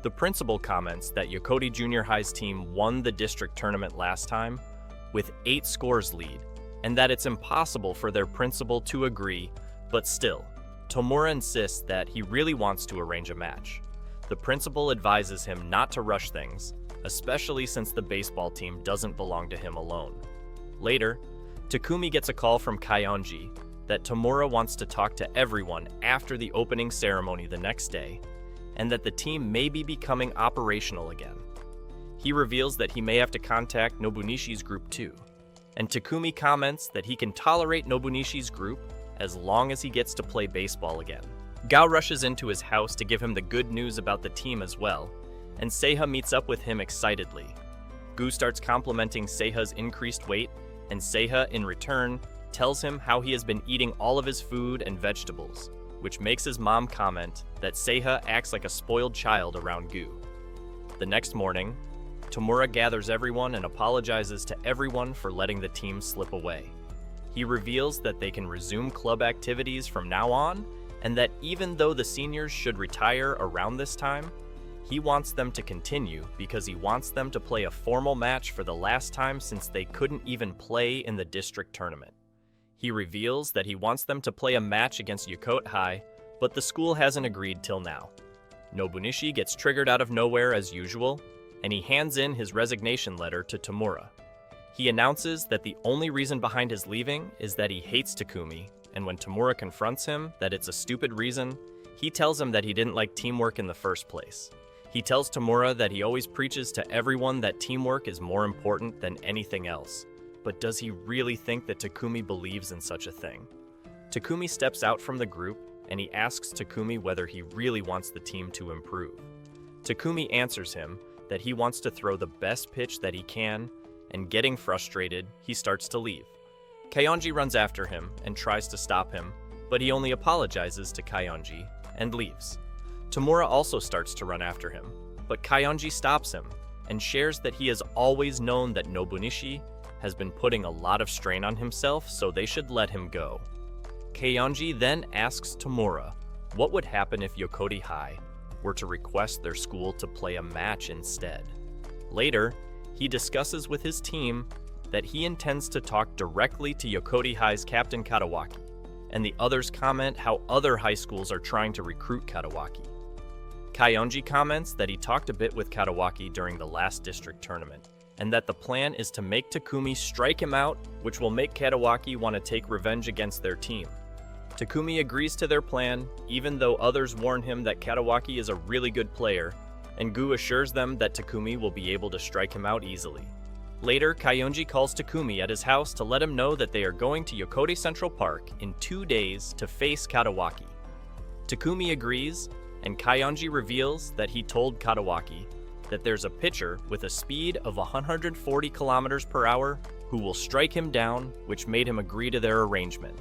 The principal comments that Yokoti Junior High's team won the district tournament last time with 8 scores lead, and that it's impossible for their principal to agree, but still, Tamura insists that he really wants to arrange a match. The principal advises him not to rush things, especially since the baseball team doesn't belong to him alone. Later, Takumi gets a call from Kaionji that Tamura wants to talk to everyone after the opening ceremony the next day, and that the team may be becoming operational again. He reveals that he may have to contact Nobunishi's group too, and Takumi comments that he can tolerate Nobunishi's group as long as he gets to play baseball again. Gao rushes into his house to give him the good news about the team as well, and Seiya meets up with him excitedly. Gu starts complimenting Seiya's increased weight, and Seiya, in return, tells him how he has been eating all of his food and vegetables, which makes his mom comment that Seiya acts like a spoiled child around Gu. The next morning, Tamura gathers everyone and apologizes to everyone for letting the team slip away. He reveals that they can resume club activities from now on, and that even though the seniors should retire around this time, he wants them to continue because he wants them to play a formal match for the last time since they couldn't even play in the district tournament. He reveals that he wants them to play a match against Yokota High, but the school hasn't agreed till now. Nobunishi gets triggered out of nowhere as usual, and he hands in his resignation letter to Tamura. He announces that the only reason behind his leaving is that he hates Takumi, and when Tamura confronts him that it's a stupid reason, he tells him that he didn't like teamwork in the first place. He tells Tamura that he always preaches to everyone that teamwork is more important than anything else. But does he really think that Takumi believes in such a thing? Takumi steps out from the group, and he asks Takumi whether he really wants the team to improve. Takumi answers him that he wants to throw the best pitch that he can, and getting frustrated, he starts to leave. Kaionji runs after him and tries to stop him, but he only apologizes to Kaionji and leaves. Tamura also starts to run after him, but Kaionji stops him and shares that he has always known that Nobunishi has been putting a lot of strain on himself, so they should let him go. Kaionji then asks Tamura what would happen if Yokoti High were to request their school to play a match instead. Later, he discusses with his team that he intends to talk directly to Yokoti High's captain Kadawaki, and the others comment how other high schools are trying to recruit Kadawaki. Kaionji comments that he talked a bit with Kadawaki during the last district tournament, and that the plan is to make Takumi strike him out, which will make Kadawaki want to take revenge against their team. Takumi agrees to their plan, even though others warn him that Kadawaki is a really good player, and Gu assures them that Takumi will be able to strike him out easily. Later, Kaionji calls Takumi at his house to let him know that they are going to Yokoti Central Park in 2 days to face Kadawaki. Takumi agrees, and Kaionji reveals that he told Kadawaki that there's a pitcher with a speed of 140 kilometers per hour who will strike him down, which made him agree to their arrangement.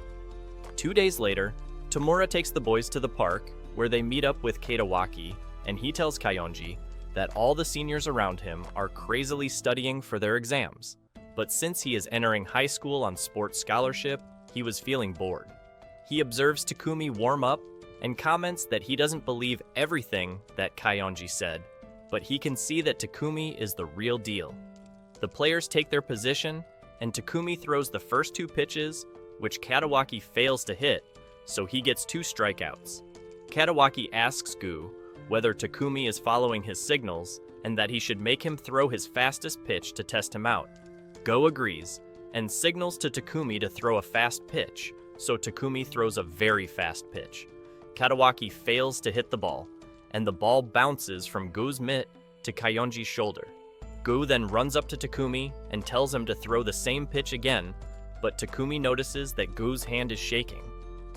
2 days later, Tamura takes the boys to the park, where they meet up with Kadawaki, and he tells Kaionji that all the seniors around him are crazily studying for their exams, but since he is entering high school on sports scholarship, he was feeling bored. He observes Takumi warm up and comments that he doesn't believe everything that Kaionji said, but he can see that Takumi is the real deal. The players take their position, and Takumi throws the first 2 pitches, which Kadawaki fails to hit, so he gets 2 strikeouts. Kadawaki asks Gu whether Takumi is following his signals and that he should make him throw his fastest pitch to test him out. Go agrees and signals to Takumi to throw a fast pitch, so Takumi throws a very fast pitch. Kadawaki fails to hit the ball, and the ball bounces from Go's mitt to Kayonji's shoulder. Go then runs up to Takumi and tells him to throw the same pitch again, but Takumi notices that Go's hand is shaking.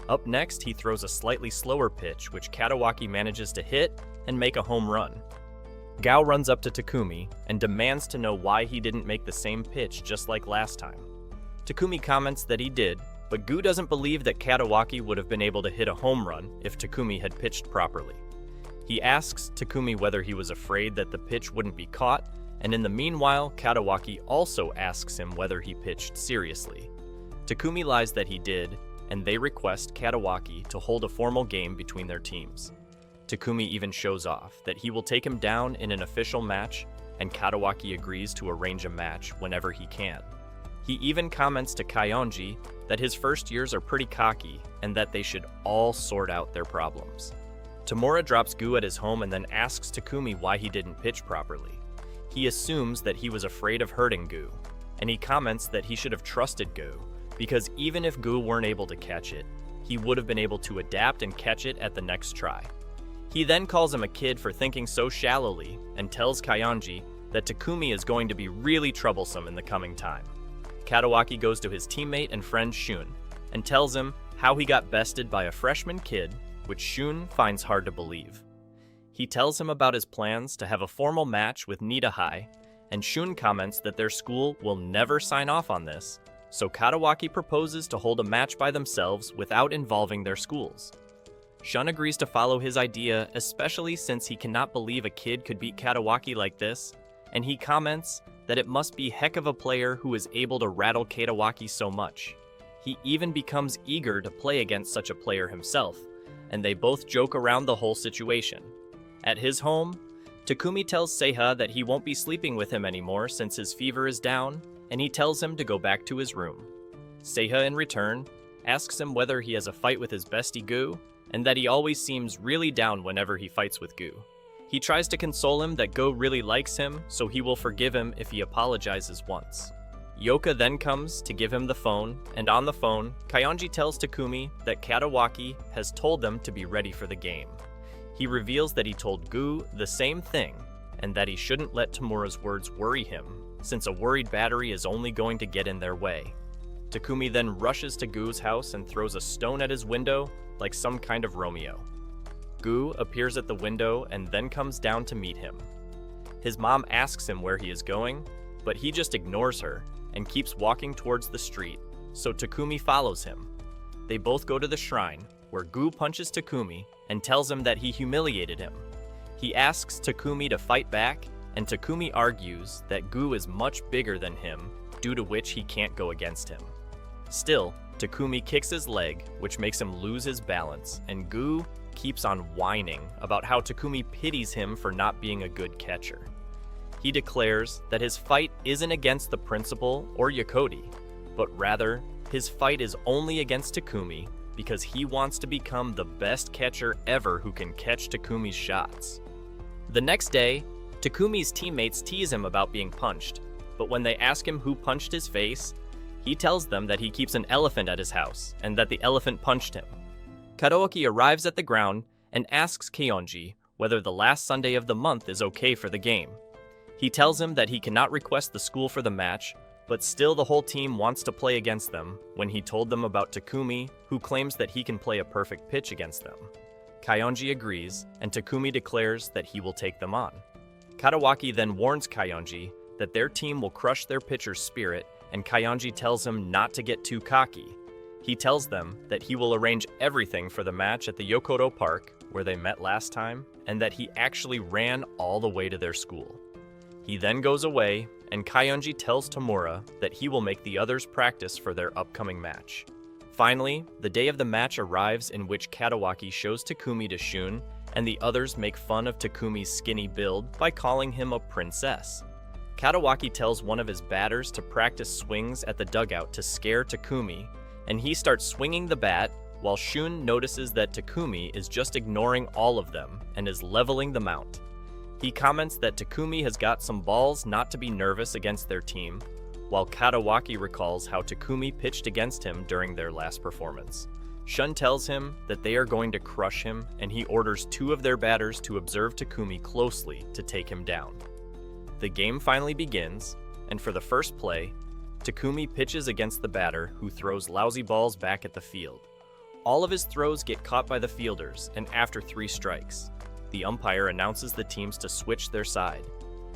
Up next, he throws a slightly slower pitch, which Kadawaki manages to hit and make a home run. Gao runs up to Takumi and demands to know why he didn't make the same pitch just like last time. Takumi comments that he did, but Go doesn't believe that Kadawaki would have been able to hit a home run if Takumi had pitched properly. He asks Takumi whether he was afraid that the pitch wouldn't be caught, and in the meanwhile, Kadawaki also asks him whether he pitched seriously. Takumi lies that he did, and they request Kadawaki to hold a formal game between their teams. Takumi even shows off that he will take him down in an official match, and Kadawaki agrees to arrange a match whenever he can. He even comments to Kayonji that his first years are pretty cocky and that they should all sort out their problems. Tamura drops Go at his home and then asks Takumi why he didn't pitch properly. He assumes that he was afraid of hurting Go, and he comments that he should have trusted Go, because even if Go weren't able to catch it, he would have been able to adapt and catch it at the next try. He then calls him a kid for thinking so shallowly and tells Kayonji that Takumi is going to be really troublesome in the coming time. Kadawaki goes to his teammate and friend Shun and tells him how he got bested by a freshman kid, which Shun finds hard to believe. He tells him about his plans to have a formal match with Nita High, and Shun comments that their school will never sign off on this, so Kadawaki proposes to hold a match by themselves without involving their schools. Shun agrees to follow his idea, especially since he cannot believe a kid could beat Kadawaki like this, and he comments that it must be heck of a player who is able to rattle Kadawaki so much. He even becomes eager to play against such a player himself, and they both joke around the whole situation. At his home, Takumi tells Seiya that he won't be sleeping with him anymore since his fever is down, and he tells him to go back to his room. Seiya, in return, asks him whether he has a fight with his bestie Go, and that he always seems really down whenever he fights with Go. He tries to console him that Go really likes him, so he will forgive him if he apologizes once. Yoka then comes to give him the phone, and on the phone, Kayonji tells Takumi that Kadawaki has told them to be ready for the game. He reveals that he told Go the same thing, and that he shouldn't let Tamura's words worry him, since a worried battery is only going to get in their way. Takumi then rushes to Go's house and throws a stone at his window like some kind of Romeo. Go appears at the window and then comes down to meet him. His mom asks him where he is going, but he just ignores her and keeps walking towards the street, so Takumi follows him. They both go to the shrine, where Go punches Takumi and tells him that he humiliated him. He asks Takumi to fight back, and Takumi argues that Go is much bigger than him, due to which he can't go against him. Still, Takumi kicks his leg, which makes him lose his balance, and Go keeps on whining about how Takumi pities him for not being a good catcher. He declares that his fight isn't against the principal or Yokoti, but rather, his fight is only against Takumi because he wants to become the best catcher ever who can catch Takumi's shots. The next day, Takumi's teammates tease him about being punched, but when they ask him who punched his face, he tells them that he keeps an elephant at his house and that the elephant punched him. Kadawaki arrives at the ground and asks Kayonji whether the last Sunday of the month is okay for the game. He tells him that he cannot request the school for the match, but still the whole team wants to play against them when he told them about Takumi, who claims that he can play a perfect pitch against them. Kayonji agrees, and Takumi declares that he will take them on. Kadawaki then warns Kayonji that their team will crush their pitcher's spirit, and Kayonji tells him not to get too cocky. He tells them that he will arrange everything for the match at the Yokoto Park, where they met last time, and that he actually ran all the way to their school. He then goes away, and Kayonji tells Tamura that he will make the others practice for their upcoming match. Finally, the day of the match arrives, in which Kadawaki shows Takumi to Shun, and the others make fun of Takumi's skinny build by calling him a princess. Kadawaki tells one of his batters to practice swings at the dugout to scare Takumi, and he starts swinging the bat while Shun notices that Takumi is just ignoring all of them and is leveling the mount. He comments that Takumi has got some balls not to be nervous against their team, while Kadawaki recalls how Takumi pitched against him during their last performance. Shun tells him that they are going to crush him, and he orders 2 of their batters to observe Takumi closely to take him down. The game finally begins, and for the first play, Takumi pitches against the batter who throws lousy balls back at the field. All of his throws get caught by the fielders, and after 3 strikes, the umpire announces the teams to switch their side.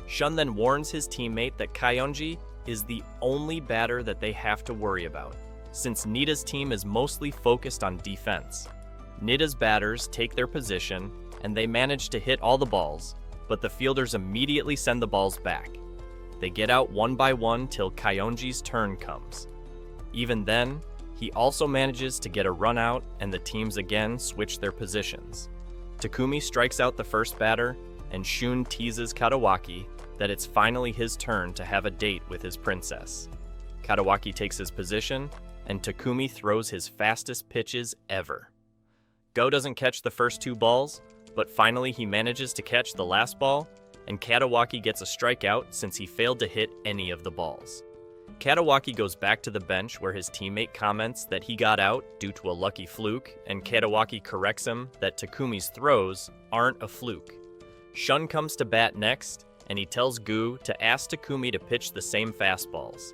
Shun then warns his teammate that Kaionji is the only batter that they have to worry about, since Nida's team is mostly focused on defense. Nida's batters take their position, and they manage to hit all the balls, but the fielders immediately send the balls back. They get out one by one till Kaionji's turn comes. Even then, he also manages to get a run out, and the teams again switch their positions. Takumi strikes out the first batter, and Shun teases Kadawaki that it's finally his turn to have a date with his princess. Kadawaki takes his position, and Takumi throws his fastest pitches ever. Go doesn't catch the first 2 balls, but finally he manages to catch the last ball, and Kadawaki gets a strikeout since he failed to hit any of the balls. Kadawaki goes back to the bench where his teammate comments that he got out due to a lucky fluke, and Kadawaki corrects him that Takumi's throws aren't a fluke. Shun comes to bat next, and he tells Gu to ask Takumi to pitch the same fastballs.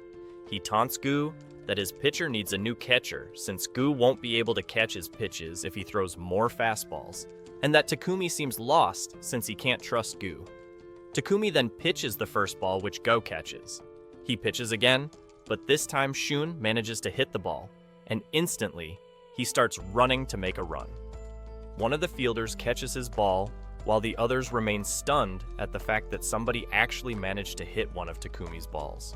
He taunts Gu that his pitcher needs a new catcher since Gu won't be able to catch his pitches if he throws more fastballs, and that Takumi seems lost since he can't trust Gu. Takumi then pitches the first ball, which Go catches. He pitches again, but this time Shun manages to hit the ball, and instantly, he starts running to make a run. One of the fielders catches his ball, while the others remain stunned at the fact that somebody actually managed to hit one of Takumi's balls.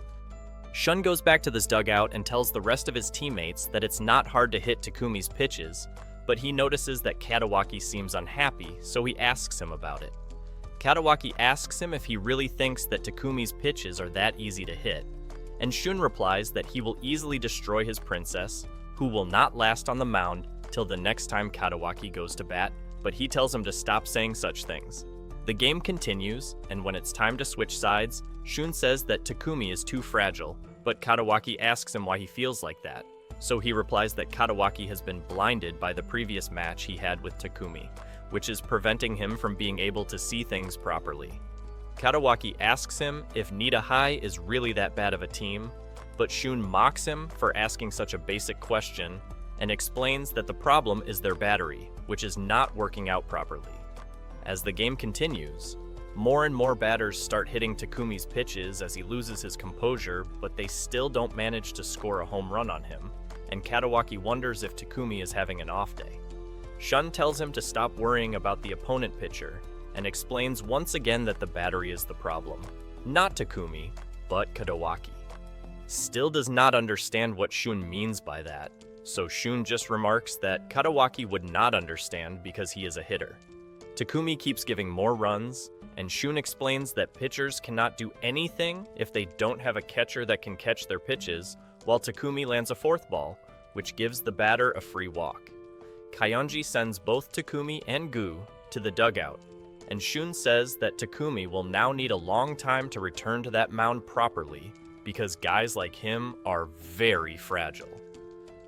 Shun goes back to this dugout and tells the rest of his teammates that it's not hard to hit Takumi's pitches, but he notices that Kadawaki seems unhappy, so he asks him about it. Kadawaki asks him if he really thinks that Takumi's pitches are that easy to hit, and Shun replies that he will easily destroy his princess, who will not last on the mound till the next time Kadawaki goes to bat, but he tells him to stop saying such things. The game continues, and when it's time to switch sides, Shun says that Takumi is too fragile, but Kadawaki asks him why he feels like that. So he replies that Kadawaki has been blinded by the previous match he had with Takumi, which is preventing him from being able to see things properly. Kadawaki asks him if Nida High is really that bad of a team, but Shun mocks him for asking such a basic question and explains that the problem is their battery, which is not working out properly. As the game continues, more and more batters start hitting Takumi's pitches as he loses his composure, but they still don't manage to score a home run on him, and Kadawaki wonders if Takumi is having an off day. Shun tells him to stop worrying about the opponent pitcher, and explains once again that the battery is the problem. Not Takumi, but Kadawaki. Still does not understand what Shun means by that, so Shun just remarks that Kadawaki would not understand because he is a hitter. Takumi keeps giving more runs, and Shun explains that pitchers cannot do anything if they don't have a catcher that can catch their pitches, while Takumi lands a 4th ball, which gives the batter a free walk. Kaionji sends both Takumi and Gu to the dugout, and Shun says that Takumi will now need a long time to return to that mound properly because guys like him are very fragile.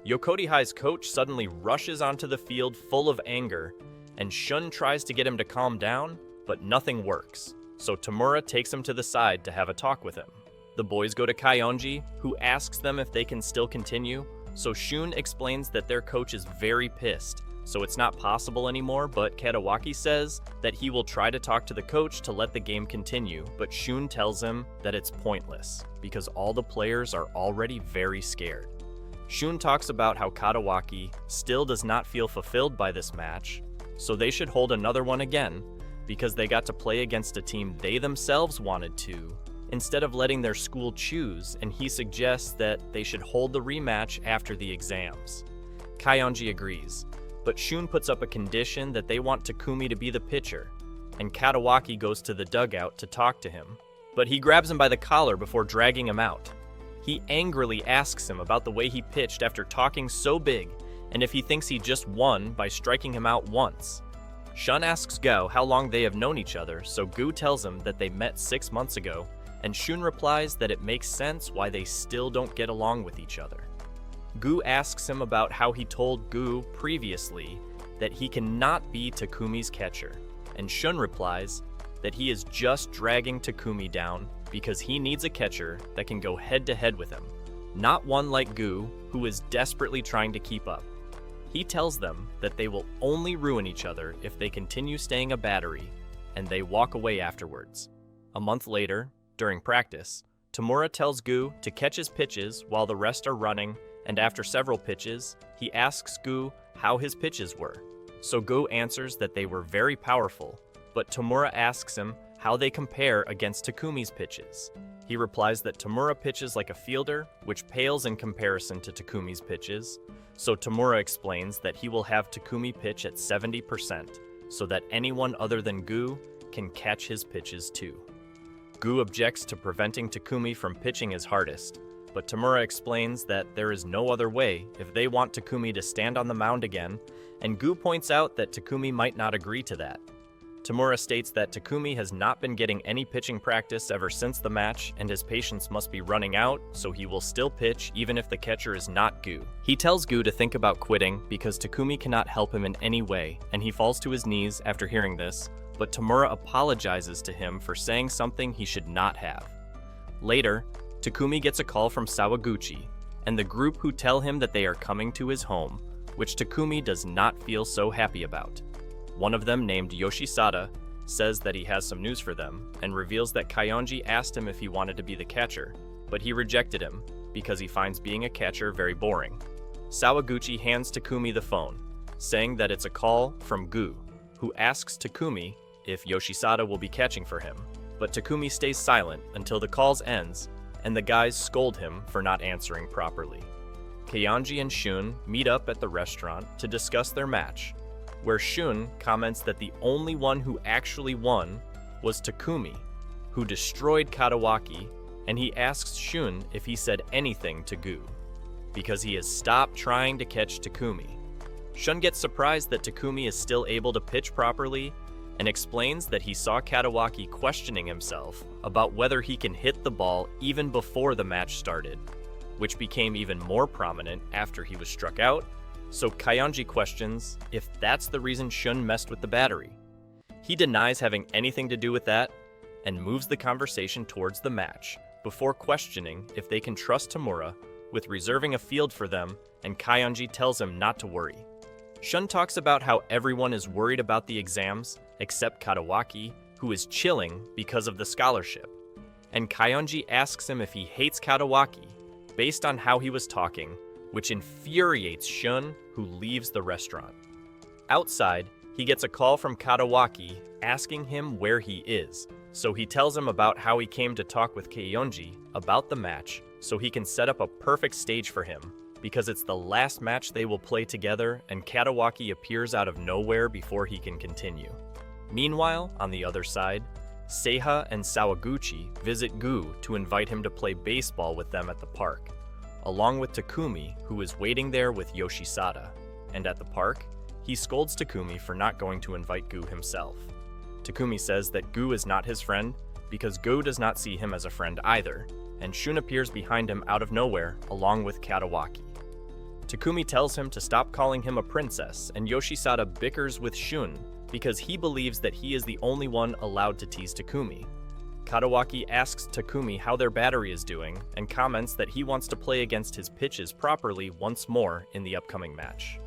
Yokoti High's coach suddenly rushes onto the field full of anger, and Shun tries to get him to calm down, but nothing works, so Tamura takes him to the side to have a talk with him. The boys go to Kaionji, who asks them if they can still continue, so Shun explains that their coach is very pissed, so it's not possible anymore, but Kadawaki says that he will try to talk to the coach to let the game continue, but Shun tells him that it's pointless, because all the players are already very scared. Shun talks about how Kadawaki still does not feel fulfilled by this match, so they should hold another one again, because they got to play against a team they themselves wanted to, instead of letting their school choose, and he suggests that they should hold the rematch after the exams. Kaionji agrees, but Shun puts up a condition that they want Takumi to be the pitcher, and Kadawaki goes to the dugout to talk to him, but he grabs him by the collar before dragging him out. He angrily asks him about the way he pitched after talking so big, and if he thinks he just won by striking him out once. Shun asks Go how long they have known each other, so Gu tells him that they met 6 months ago, and Shun replies that it makes sense why they still don't get along with each other. Gu asks him about how he told Gu previously that he cannot be Takumi's catcher, and Shun replies that he is just dragging Takumi down because he needs a catcher that can go head-to-head with him, not one like Gu, who is desperately trying to keep up. He tells them that they will only ruin each other if they continue staying a battery, and they walk away afterwards. A month later, during practice, Tamura tells Gu to catch his pitches while the rest are running, and after several pitches, he asks Gu how his pitches were. So Gu answers that they were very powerful, but Tamura asks him how they compare against Takumi's pitches. He replies that Tamura pitches like a fielder, which pales in comparison to Takumi's pitches, so Tamura explains that he will have Takumi pitch at 70%, so that anyone other than Gu can catch his pitches too. Gu objects to preventing Takumi from pitching his hardest, but Tamura explains that there is no other way if they want Takumi to stand on the mound again, and Gu points out that Takumi might not agree to that. Tamura states that Takumi has not been getting any pitching practice ever since the match, and his patience must be running out, so he will still pitch even if the catcher is not Gu. He tells Gu to think about quitting because Takumi cannot help him in any way, and he falls to his knees after hearing this, but Tamura apologizes to him for saying something he should not have. Later, Takumi gets a call from Sawaguchi, and the group who tell him that they are coming to his home, which Takumi does not feel so happy about. One of them, named Yoshisada, says that he has some news for them, and reveals that Kaionji asked him if he wanted to be the catcher, but he rejected him because he finds being a catcher very boring. Sawaguchi hands Takumi the phone, saying that it's a call from Gu, who asks Takumi if Yoshisada will be catching for him, but Takumi stays silent until the call ends, and the guys scold him for not answering properly. Kaionji and Shun meet up at the restaurant to discuss their match, where Shun comments that the only one who actually won was Takumi, who destroyed Kadawaki, and he asks Shun if he said anything to Gu, because he has stopped trying to catch Takumi. Shun gets surprised that Takumi is still able to pitch properly, and explains that he saw Kadawaki questioning himself about whether he can hit the ball even before the match started, which became even more prominent after he was struck out. So Kaionji questions if that's the reason Shun messed with the battery. He denies having anything to do with that, and moves the conversation towards the match, before questioning if they can trust Tamura with reserving a field for them, and Kaionji tells him not to worry. Shun talks about how everyone is worried about the exams, except Kadawaki, who is chilling because of the scholarship. And Kaionji asks him if he hates Kadawaki, based on how he was talking, which infuriates Shun, who leaves the restaurant. Outside, he gets a call from Kadawaki asking him where he is, so he tells him about how he came to talk with Kaionji about the match so he can set up a perfect stage for him, because it's the last match they will play together and Kadawaki appears out of nowhere before he can continue. Meanwhile, on the other side, Seiya and Sawaguchi visit Gu to invite him to play baseball with them at the park, along with Takumi, who is waiting there with Yoshisada. And at the park, he scolds Takumi for not going to invite Gu himself. Takumi says that Gu is not his friend because Gu does not see him as a friend either, and Shun appears behind him out of nowhere along with Kadawaki. Takumi tells him to stop calling him a princess, and Yoshisada bickers with Shun because he believes that he is the only one allowed to tease Takumi. Kadawaki asks Takumi how their battery is doing and comments that he wants to play against his pitches properly once more in the upcoming match.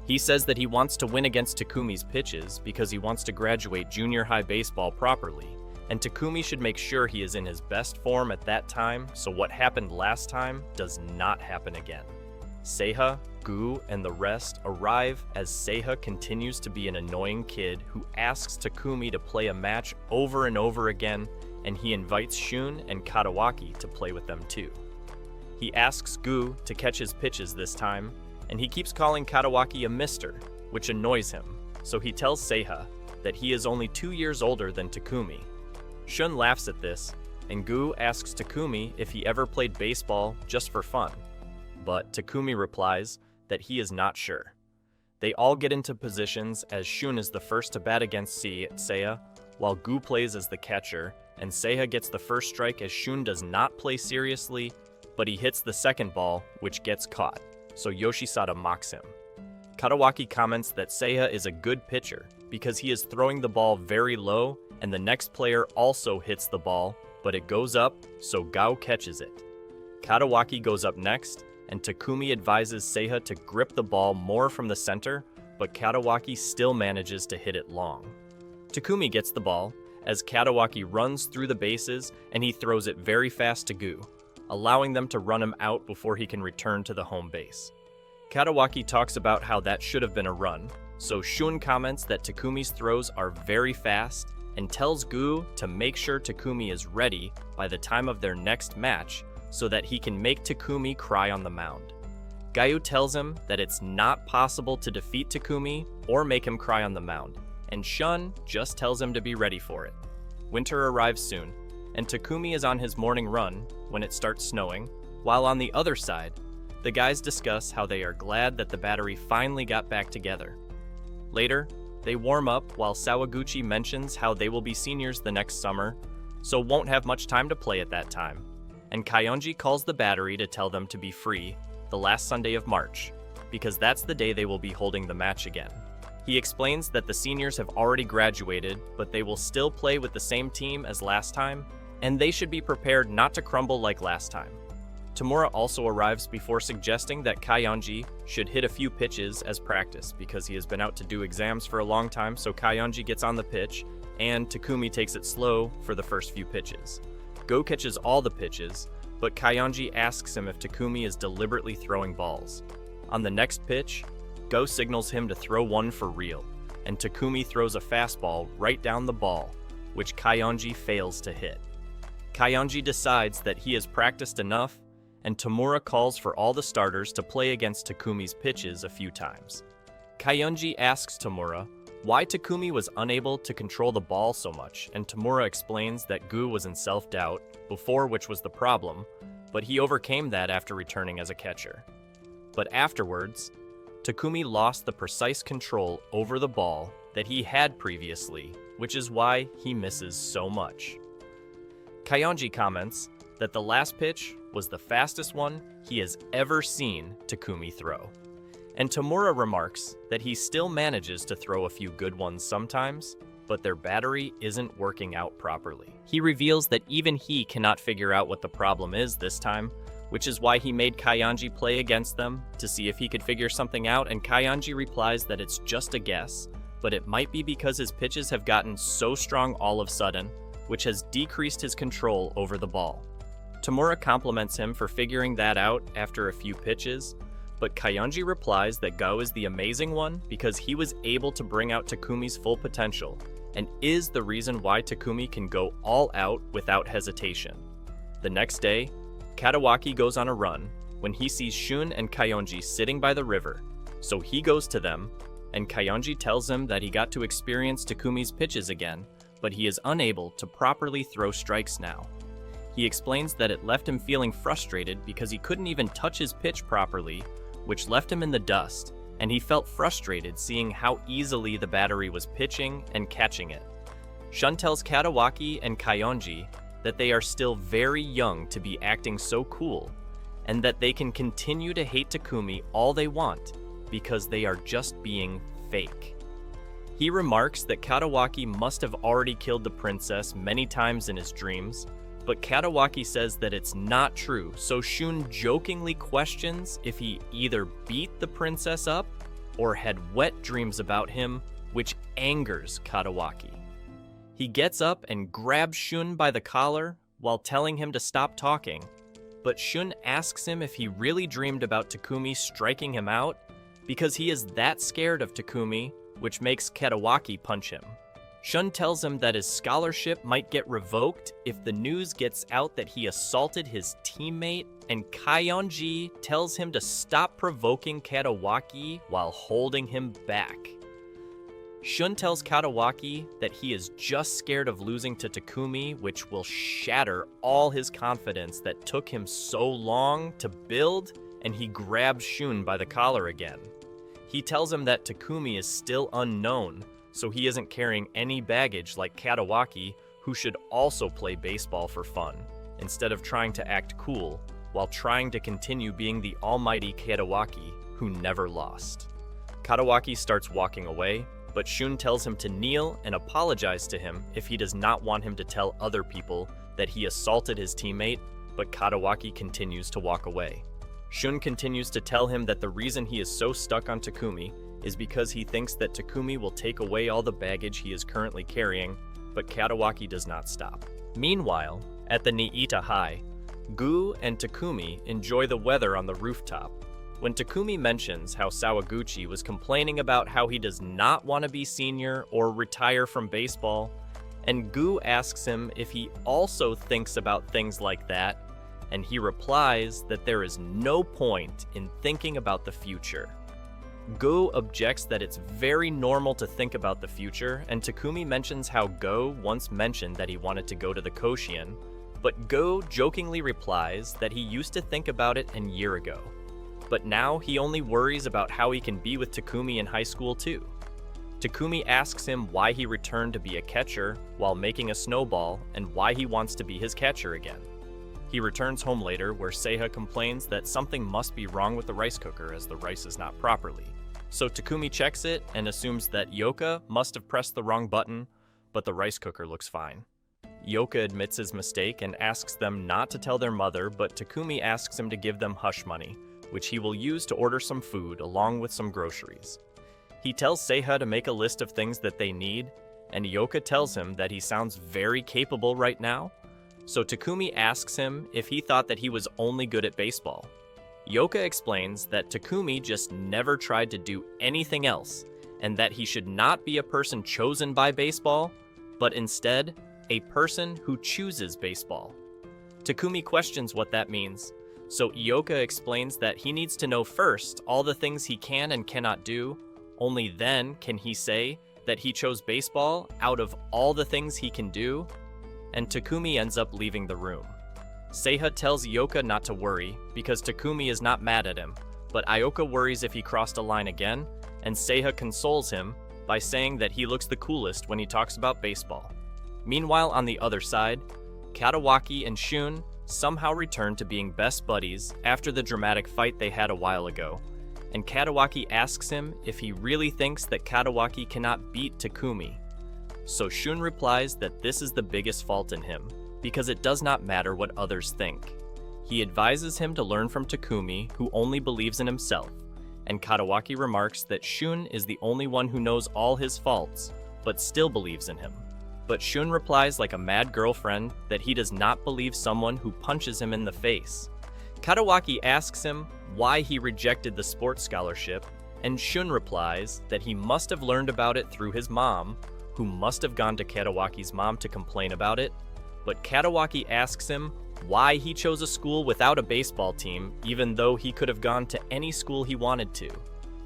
He says that he wants to win against Takumi's pitches because he wants to graduate junior high baseball properly, and Takumi should make sure he is in his best form at that time so what happened last time does not happen again. Seiya, Gu, and the rest arrive as Seiya continues to be an annoying kid who asks Takumi to play a match over and over again, and he invites Shun and Kadawaki to play with them too. He asks Gu to catch his pitches this time, and he keeps calling Kadawaki a mister, which annoys him, so he tells Seiya that he is only 2 years older than Takumi. Shun laughs at this, and Gu asks Takumi if he ever played baseball just for fun. But Takumi replies that he is not sure. They all get into positions as Shun is the first to bat against Seiya, while Gu plays as the catcher, and Seiya gets the first strike as Shun does not play seriously, but he hits the second ball, which gets caught, so Yoshisada mocks him. Kadawaki comments that Seiya is a good pitcher because he is throwing the ball very low, and the next player also hits the ball, but it goes up, so Gao catches it. Kadawaki goes up next, and Takumi advises Seiya to grip the ball more from the center, but Kadawaki still manages to hit it long. Takumi gets the ball, as Kadawaki runs through the bases, and he throws it very fast to Gu, allowing them to run him out before he can return to the home base. Kadawaki talks about how that should have been a run, so Shun comments that Takumi's throws are very fast, and tells Gu to make sure Takumi is ready by the time of their next match, so that he can make Takumi cry on the mound. Gayu tells him that it's not possible to defeat Takumi or make him cry on the mound, and Shun just tells him to be ready for it. Winter arrives soon, and Takumi is on his morning run when it starts snowing, while on the other side, the guys discuss how they are glad that the battery finally got back together. Later, they warm up while Sawaguchi mentions how they will be seniors the next summer, so won't have much time to play at that time. And Kayonji calls the battery to tell them to be free the last Sunday of March, because that's the day they will be holding the match again. He explains that the seniors have already graduated, but they will still play with the same team as last time, and they should be prepared not to crumble like last time. Tamura also arrives before suggesting that Kayonji should hit a few pitches as practice because he has been out to do exams for a long time, so Kayonji gets on the pitch, and Takumi takes it slow for the first few pitches. Go catches all the pitches, but Kayonji asks him if Takumi is deliberately throwing balls. On the next pitch, Go signals him to throw one for real, and Takumi throws a fastball right down the ball, which Kayonji fails to hit. Kayonji decides that he has practiced enough, and Tamura calls for all the starters to play against Takumi's pitches a few times. Kayonji asks Tamura why Takumi was unable to control the ball so much, and Tamura explains that Gu was in self-doubt, before which was the problem, but he overcame that after returning as a catcher. But afterwards, Takumi lost the precise control over the ball that he had previously, which is why he misses so much. Kayonji comments that the last pitch was the fastest one he has ever seen Takumi throw. And Tamura remarks that he still manages to throw a few good ones sometimes, but their battery isn't working out properly. He reveals that even he cannot figure out what the problem is this time, which is why he made Kayonji play against them to see if he could figure something out, and Kayonji replies that it's just a guess, but it might be because his pitches have gotten so strong all of a sudden, which has decreased his control over the ball. Tamura compliments him for figuring that out after a few pitches, but Kayonji replies that Go is the amazing one because he was able to bring out Takumi's full potential, and is the reason why Takumi can go all out without hesitation. The next day, Kadawaki goes on a run when he sees Shun and Kayonji sitting by the river, so he goes to them, and Kayonji tells him that he got to experience Takumi's pitches again, but he is unable to properly throw strikes now. He explains that it left him feeling frustrated because he couldn't even touch his pitch properly, which left him in the dust, and he felt frustrated seeing how easily the battery was pitching and catching it. Shun tells Kadawaki and Kayonji that they are still very young to be acting so cool, and that they can continue to hate Takumi all they want because they are just being fake. He remarks that Kadawaki must have already killed the princess many times in his dreams, but Kadawaki says that it's not true, so Shun jokingly questions if he either beat the princess up or had wet dreams about him, which angers Kadawaki. He gets up and grabs Shun by the collar while telling him to stop talking, but Shun asks him if he really dreamed about Takumi striking him out because he is that scared of Takumi, which makes Kadawaki punch him. Shun tells him that his scholarship might get revoked if the news gets out that he assaulted his teammate, and Kayonji tells him to stop provoking Kadawaki while holding him back. Shun tells Kadawaki that he is just scared of losing to Takumi, which will shatter all his confidence that took him so long to build and he grabs Shun by the collar again. He tells him that Takumi is still unknown, so he isn't carrying any baggage like Kadawaki, who should also play baseball for fun, instead of trying to act cool, while trying to continue being the almighty Kadawaki, who never lost. Kadawaki starts walking away, but Shun tells him to kneel and apologize to him if he does not want him to tell other people that he assaulted his teammate, but Kadawaki continues to walk away. Shun continues to tell him that the reason he is so stuck on Takumi is because he thinks that Takumi will take away all the baggage he is currently carrying, but Kadawaki does not stop. Meanwhile, at the Niita High, Gu and Takumi enjoy the weather on the rooftop. When Takumi mentions how Sawaguchi was complaining about how he does not want to be senior or retire from baseball, and Gu asks him if he also thinks about things like that, and he replies that there is no point in thinking about the future. Go objects that it's very normal to think about the future, and Takumi mentions how Go once mentioned that he wanted to go to the Koshien, but Go jokingly replies that he used to think about it a year ago. But now he only worries about how he can be with Takumi in high school too. Takumi asks him why he returned to be a catcher while making a snowball and why he wants to be his catcher again. He returns home later where Seiya complains that something must be wrong with the rice cooker as the rice is not properly. So Takumi checks it and assumes that Yoka must have pressed the wrong button, but the rice cooker looks fine. Yoka admits his mistake and asks them not to tell their mother, but Takumi asks him to give them hush money, which he will use to order some food along with some groceries. He tells Seiya to make a list of things that they need, and Yoka tells him that he sounds very capable right now, so Takumi asks him if he thought that he was only good at baseball. Yoka explains that Takumi just never tried to do anything else, and that he should not be a person chosen by baseball, but instead, a person who chooses baseball. Takumi questions what that means, so Yoka explains that he needs to know first all the things he can and cannot do, only then can he say that he chose baseball out of all the things he can do, and Takumi ends up leaving the room. Seiya tells Yoka not to worry because Takumi is not mad at him, but Ioka worries if he crossed a line again, and Seiya consoles him by saying that he looks the coolest when he talks about baseball. Meanwhile, on the other side, Kadawaki and Shun somehow return to being best buddies after the dramatic fight they had a while ago, and Kadawaki asks him if he really thinks that Kadawaki cannot beat Takumi. So Shun replies that this is the biggest fault in him, because it does not matter what others think. He advises him to learn from Takumi, who only believes in himself, and Kadawaki remarks that Shun is the only one who knows all his faults, but still believes in him. But Shun replies like a mad girlfriend that he does not believe someone who punches him in the face. Kadawaki asks him why he rejected the sports scholarship, and Shun replies that he must have learned about it through his mom, who must have gone to Kadawaki's mom to complain about it. But Kadawaki asks him why he chose a school without a baseball team, even though he could have gone to any school he wanted to.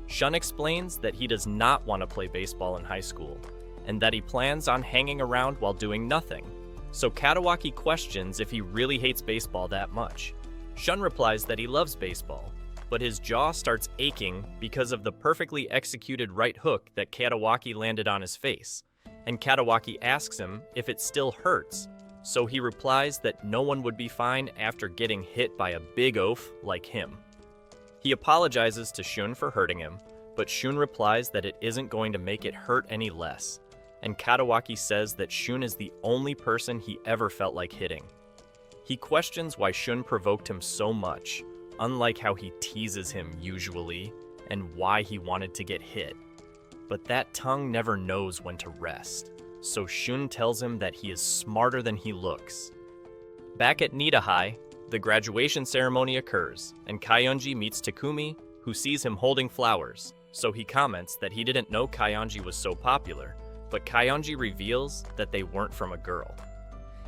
Shun explains that he does not want to play baseball in high school, and that he plans on hanging around while doing nothing. So Kadawaki questions if he really hates baseball that much. Shun replies that he loves baseball, but his jaw starts aching because of the perfectly executed right hook that Kadawaki landed on his face, and Kadawaki asks him if it still hurts, so he replies that no one would be fine after getting hit by a big oaf like him. He apologizes to Shun for hurting him, but Shun replies that it isn't going to make it hurt any less, and Kadawaki says that Shun is the only person he ever felt like hitting. He questions why Shun provoked him so much, unlike how he teases him usually, and why he wanted to get hit. But that tongue never knows when to rest, so Shun tells him that he is smarter than he looks. Back at Niita High, the graduation ceremony occurs, and Kaiunji meets Takumi, who sees him holding flowers, so he comments that he didn't know Kaiunji was so popular, but Kaiunji reveals that they weren't from a girl.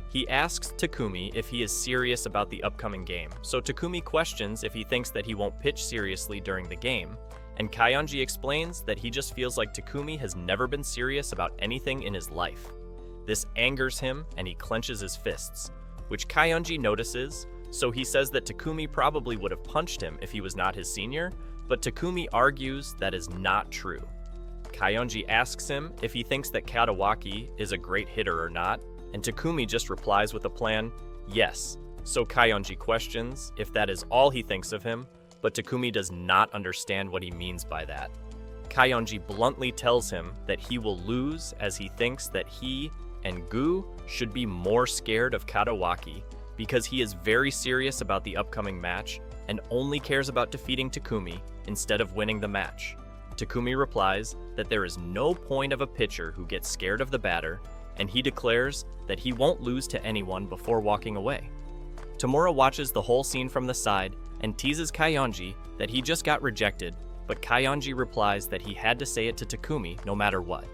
He asks Takumi if he is serious about the upcoming game, so Takumi questions if he thinks that he won't pitch seriously during the game, and Kaiunji explains that he just feels like Takumi has never been serious about anything in his life. This angers him, and he clenches his fists, which Kaiunji notices, So he says that Takumi probably would have punched him if he was not his senior, but Takumi argues that is not true. Kayonji asks him if he thinks that Kadawaki is a great hitter or not, and Takumi just replies with a plan, yes. So Kayonji questions if that is all he thinks of him, but Takumi does not understand what he means by that. Kayonji bluntly tells him that he will lose as he thinks that he and Gu should be more scared of Kadawaki because he is very serious about the upcoming match and only cares about defeating Takumi instead of winning the match. Takumi replies that there is no point of a pitcher who gets scared of the batter, and he declares that he won't lose to anyone before walking away. Tamura watches the whole scene from the side and teases Kayonji that he just got rejected, but Kayonji replies that he had to say it to Takumi no matter what.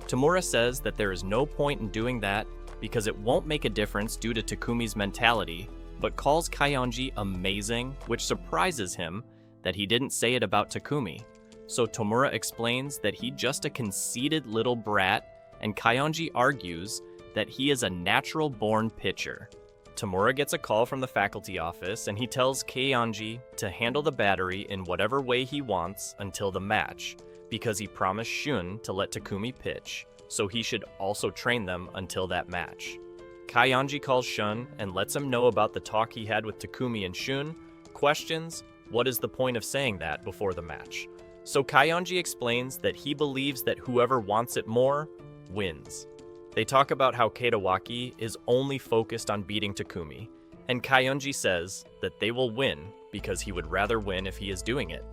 Tamura says that there is no point in doing that because it won't make a difference due to Takumi's mentality, but calls Kayonji amazing, which surprises him that he didn't say it about Takumi. So Tamura explains that he's just a conceited little brat, and Kayonji argues that he is a natural-born pitcher. Tamura gets a call from the faculty office, and he tells Kayonji to handle the battery in whatever way he wants until the match, because he promised Shun to let Takumi pitch, so he should also train them until that match. Kayonji calls Shun and lets him know about the talk he had with Takumi and Shun, questions what is the point of saying that before the match. So Kayonji explains that he believes that whoever wants it more wins. They talk about how Kadawaki is only focused on beating Takumi, and Kayonji says that they will win because he would rather win if he is doing it.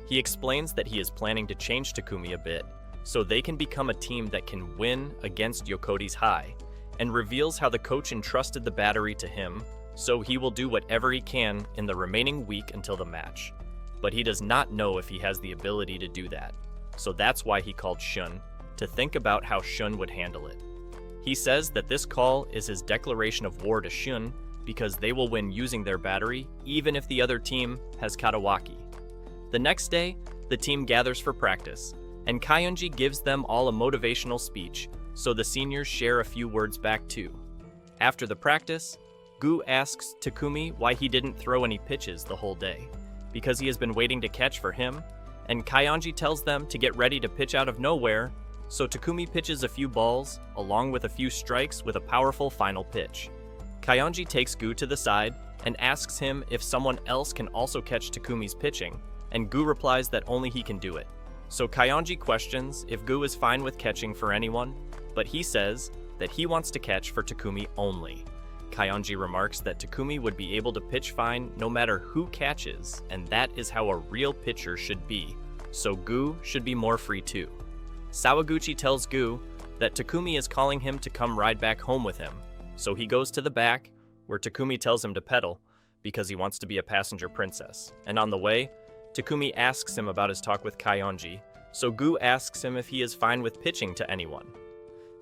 He explains that he is planning to change Takumi a bit, so they can become a team that can win against Yokote's high, and reveals how the coach entrusted the battery to him, so he will do whatever he can in the remaining week until the match. But he does not know if he has the ability to do that, so that's why he called Shun, to think about how Shun would handle it. He says that this call is his declaration of war to Shun because they will win using their battery even if the other team has Kadawaki. The next day, the team gathers for practice, and Kayonji gives them all a motivational speech, so the seniors share a few words back too. After the practice, Gu asks Takumi why he didn't throw any pitches the whole day, because he has been waiting to catch for him, and Kayonji tells them to get ready to pitch out of nowhere, so Takumi pitches a few balls, along with a few strikes with a powerful final pitch. Kayonji takes Gu to the side and asks him if someone else can also catch Takumi's pitching, and Gu replies that only he can do it. So Kayonji questions if Gu is fine with catching for anyone, but he says that he wants to catch for Takumi only. Kayonji remarks that Takumi would be able to pitch fine no matter who catches, and that is how a real pitcher should be, so Gu should be more free too. Sawaguchi tells Gu that Takumi is calling him to come ride back home with him, so he goes to the back, where Takumi tells him to pedal, because he wants to be a passenger princess, and on the way, Takumi asks him about his talk with Kayonji, so Gu asks him if he is fine with pitching to anyone.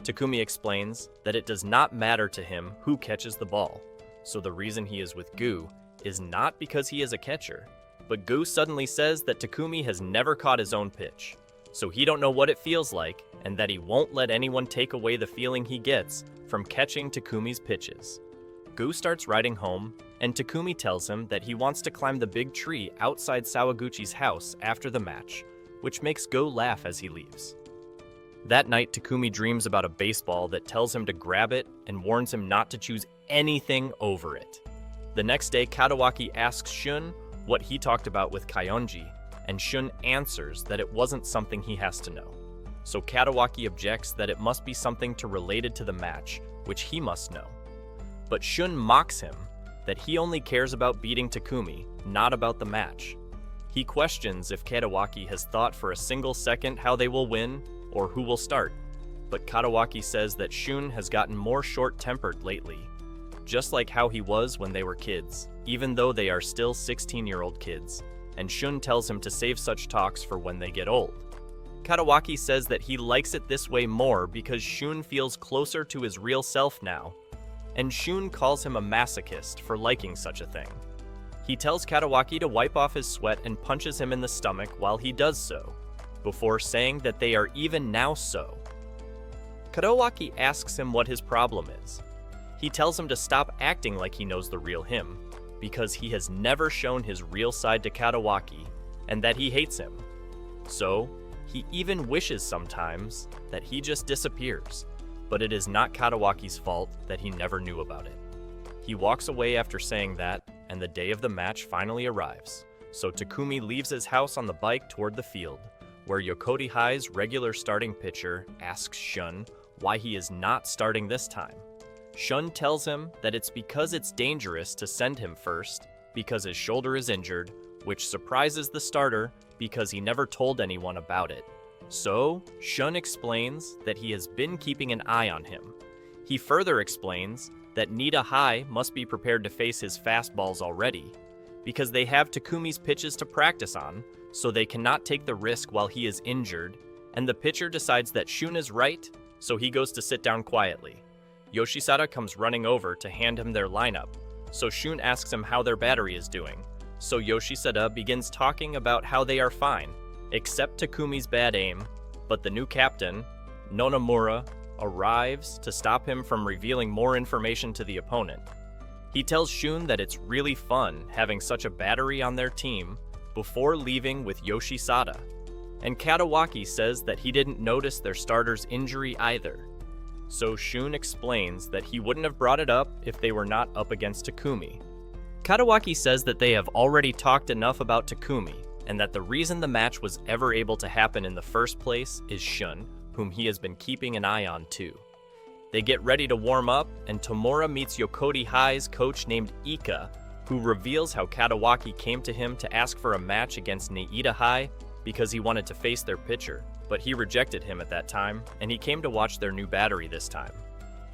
Takumi explains that it does not matter to him who catches the ball, so the reason he is with Gu is not because he is a catcher, but Gu suddenly says that Takumi has never caught his own pitch, so he don't know what it feels like, and that he won't let anyone take away the feeling he gets from catching Takumi's pitches. Gu starts riding home, and Takumi tells him that he wants to climb the big tree outside Sawaguchi's house after the match, which makes Gu laugh as he leaves. That night, Takumi dreams about a baseball that tells him to grab it and warns him not to choose anything over it. The next day, Kadawaki asks Shun what he talked about with Kayonji, and Shun answers that it wasn't something he has to know. So Kadawaki objects that it must be something related to the match, which he must know. But Shun mocks him that he only cares about beating Takumi, not about the match. He questions if Kadawaki has thought for a single second how they will win or who will start, but Kadawaki says that Shun has gotten more short-tempered lately, just like how he was when they were kids, even though they are still 16-year-old kids, and Shun tells him to save such talks for when they get old. Kadawaki says that he likes it this way more because Shun feels closer to his real self now, and Shun calls him a masochist for liking such a thing. He tells Kadawaki to wipe off his sweat and punches him in the stomach while he does so, before saying that they are even now so. Kadawaki asks him what his problem is. He tells him to stop acting like he knows the real him, because he has never shown his real side to Kadawaki and that he hates him. So, he even wishes sometimes that he just disappears, but it is not Kadawaki's fault that he never knew about it. He walks away after saying that, and the day of the match finally arrives. So Takumi leaves his house on the bike toward the field, where Yokoti High's regular starting pitcher asks Shun why he is not starting this time. Shun tells him that it's because it's dangerous to send him first, because his shoulder is injured, which surprises the starter because he never told anyone about it. So, Shun explains that he has been keeping an eye on him. He further explains that Nitta High must be prepared to face his fastballs already, because they have Takumi's pitches to practice on, so they cannot take the risk while he is injured, and the pitcher decides that Shun is right, so he goes to sit down quietly. Yoshisada comes running over to hand him their lineup, so Shun asks him how their battery is doing. So Yoshisada begins talking about how they are fine, except Takumi's bad aim, but the new captain, Nomura, arrives to stop him from revealing more information to the opponent. He tells Shun that it's really fun having such a battery on their team before leaving with Yoshisada, and Kadawaki says that he didn't notice their starter's injury either. So Shun explains that he wouldn't have brought it up if they were not up against Takumi. Kadawaki says that they have already talked enough about Takumi, and that the reason the match was ever able to happen in the first place is Shun, whom he has been keeping an eye on too. They get ready to warm up, and Tamura meets Yokoti High's coach named Ika, who reveals how Kadawaki came to him to ask for a match against Nitta High because he wanted to face their pitcher, but he rejected him at that time, and he came to watch their new battery this time.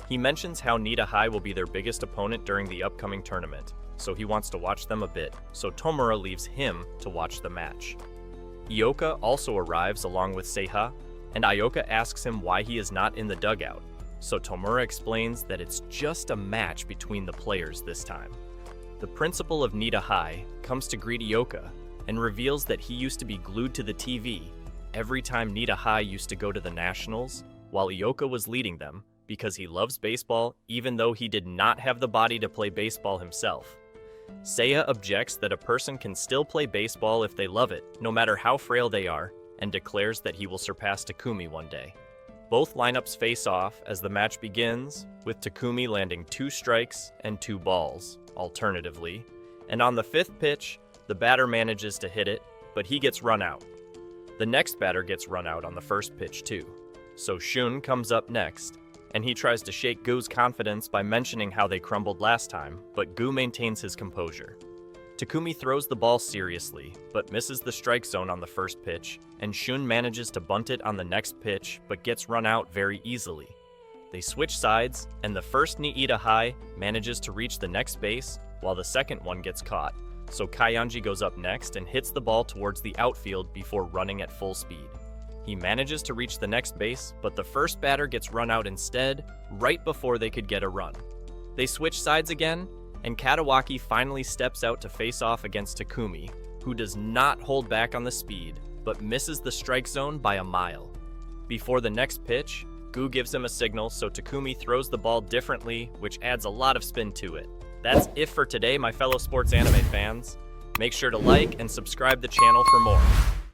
He mentions how Nitta High will be their biggest opponent during the upcoming tournament, so he wants to watch them a bit, so Tamura leaves him to watch the match. Ioka also arrives along with Seiya, and Ioka asks him why he is not in the dugout, so Tamura explains that it's just a match between the players this time. The principal of Nitta High comes to greet Ioka and reveals that he used to be glued to the TV every time Nitta High used to go to the Nationals, while Ioka was leading them, because he loves baseball even though he did not have the body to play baseball himself. Seiya objects that a person can still play baseball if they love it, no matter how frail they are, and declares that he will surpass Takumi one day. Both lineups face off as the match begins, with Takumi landing 2 strikes and 2 balls, alternatively, and on the 5th pitch, the batter manages to hit it, but he gets run out. The next batter gets run out on the 1st pitch too, so Shun comes up next, and he tries to shake Gu's confidence by mentioning how they crumbled last time, but Gu maintains his composure. Takumi throws the ball seriously, but misses the strike zone on the 1st pitch, and Shun manages to bunt it on the next pitch, but gets run out very easily. They switch sides, and the first Nitta High manages to reach the next base, while the second one gets caught, so Kaiyanji goes up next and hits the ball towards the outfield before running at full speed. He manages to reach the next base, but the first batter gets run out instead, right before they could get a run. They switch sides again, and Kadawaki finally steps out to face off against Takumi, who does not hold back on the speed, but misses the strike zone by a mile. Before the next pitch, Gu gives him a signal, so Takumi throws the ball differently, which adds a lot of spin to it. That's it for today, my fellow sports anime fans. Make sure to like and subscribe the channel for more.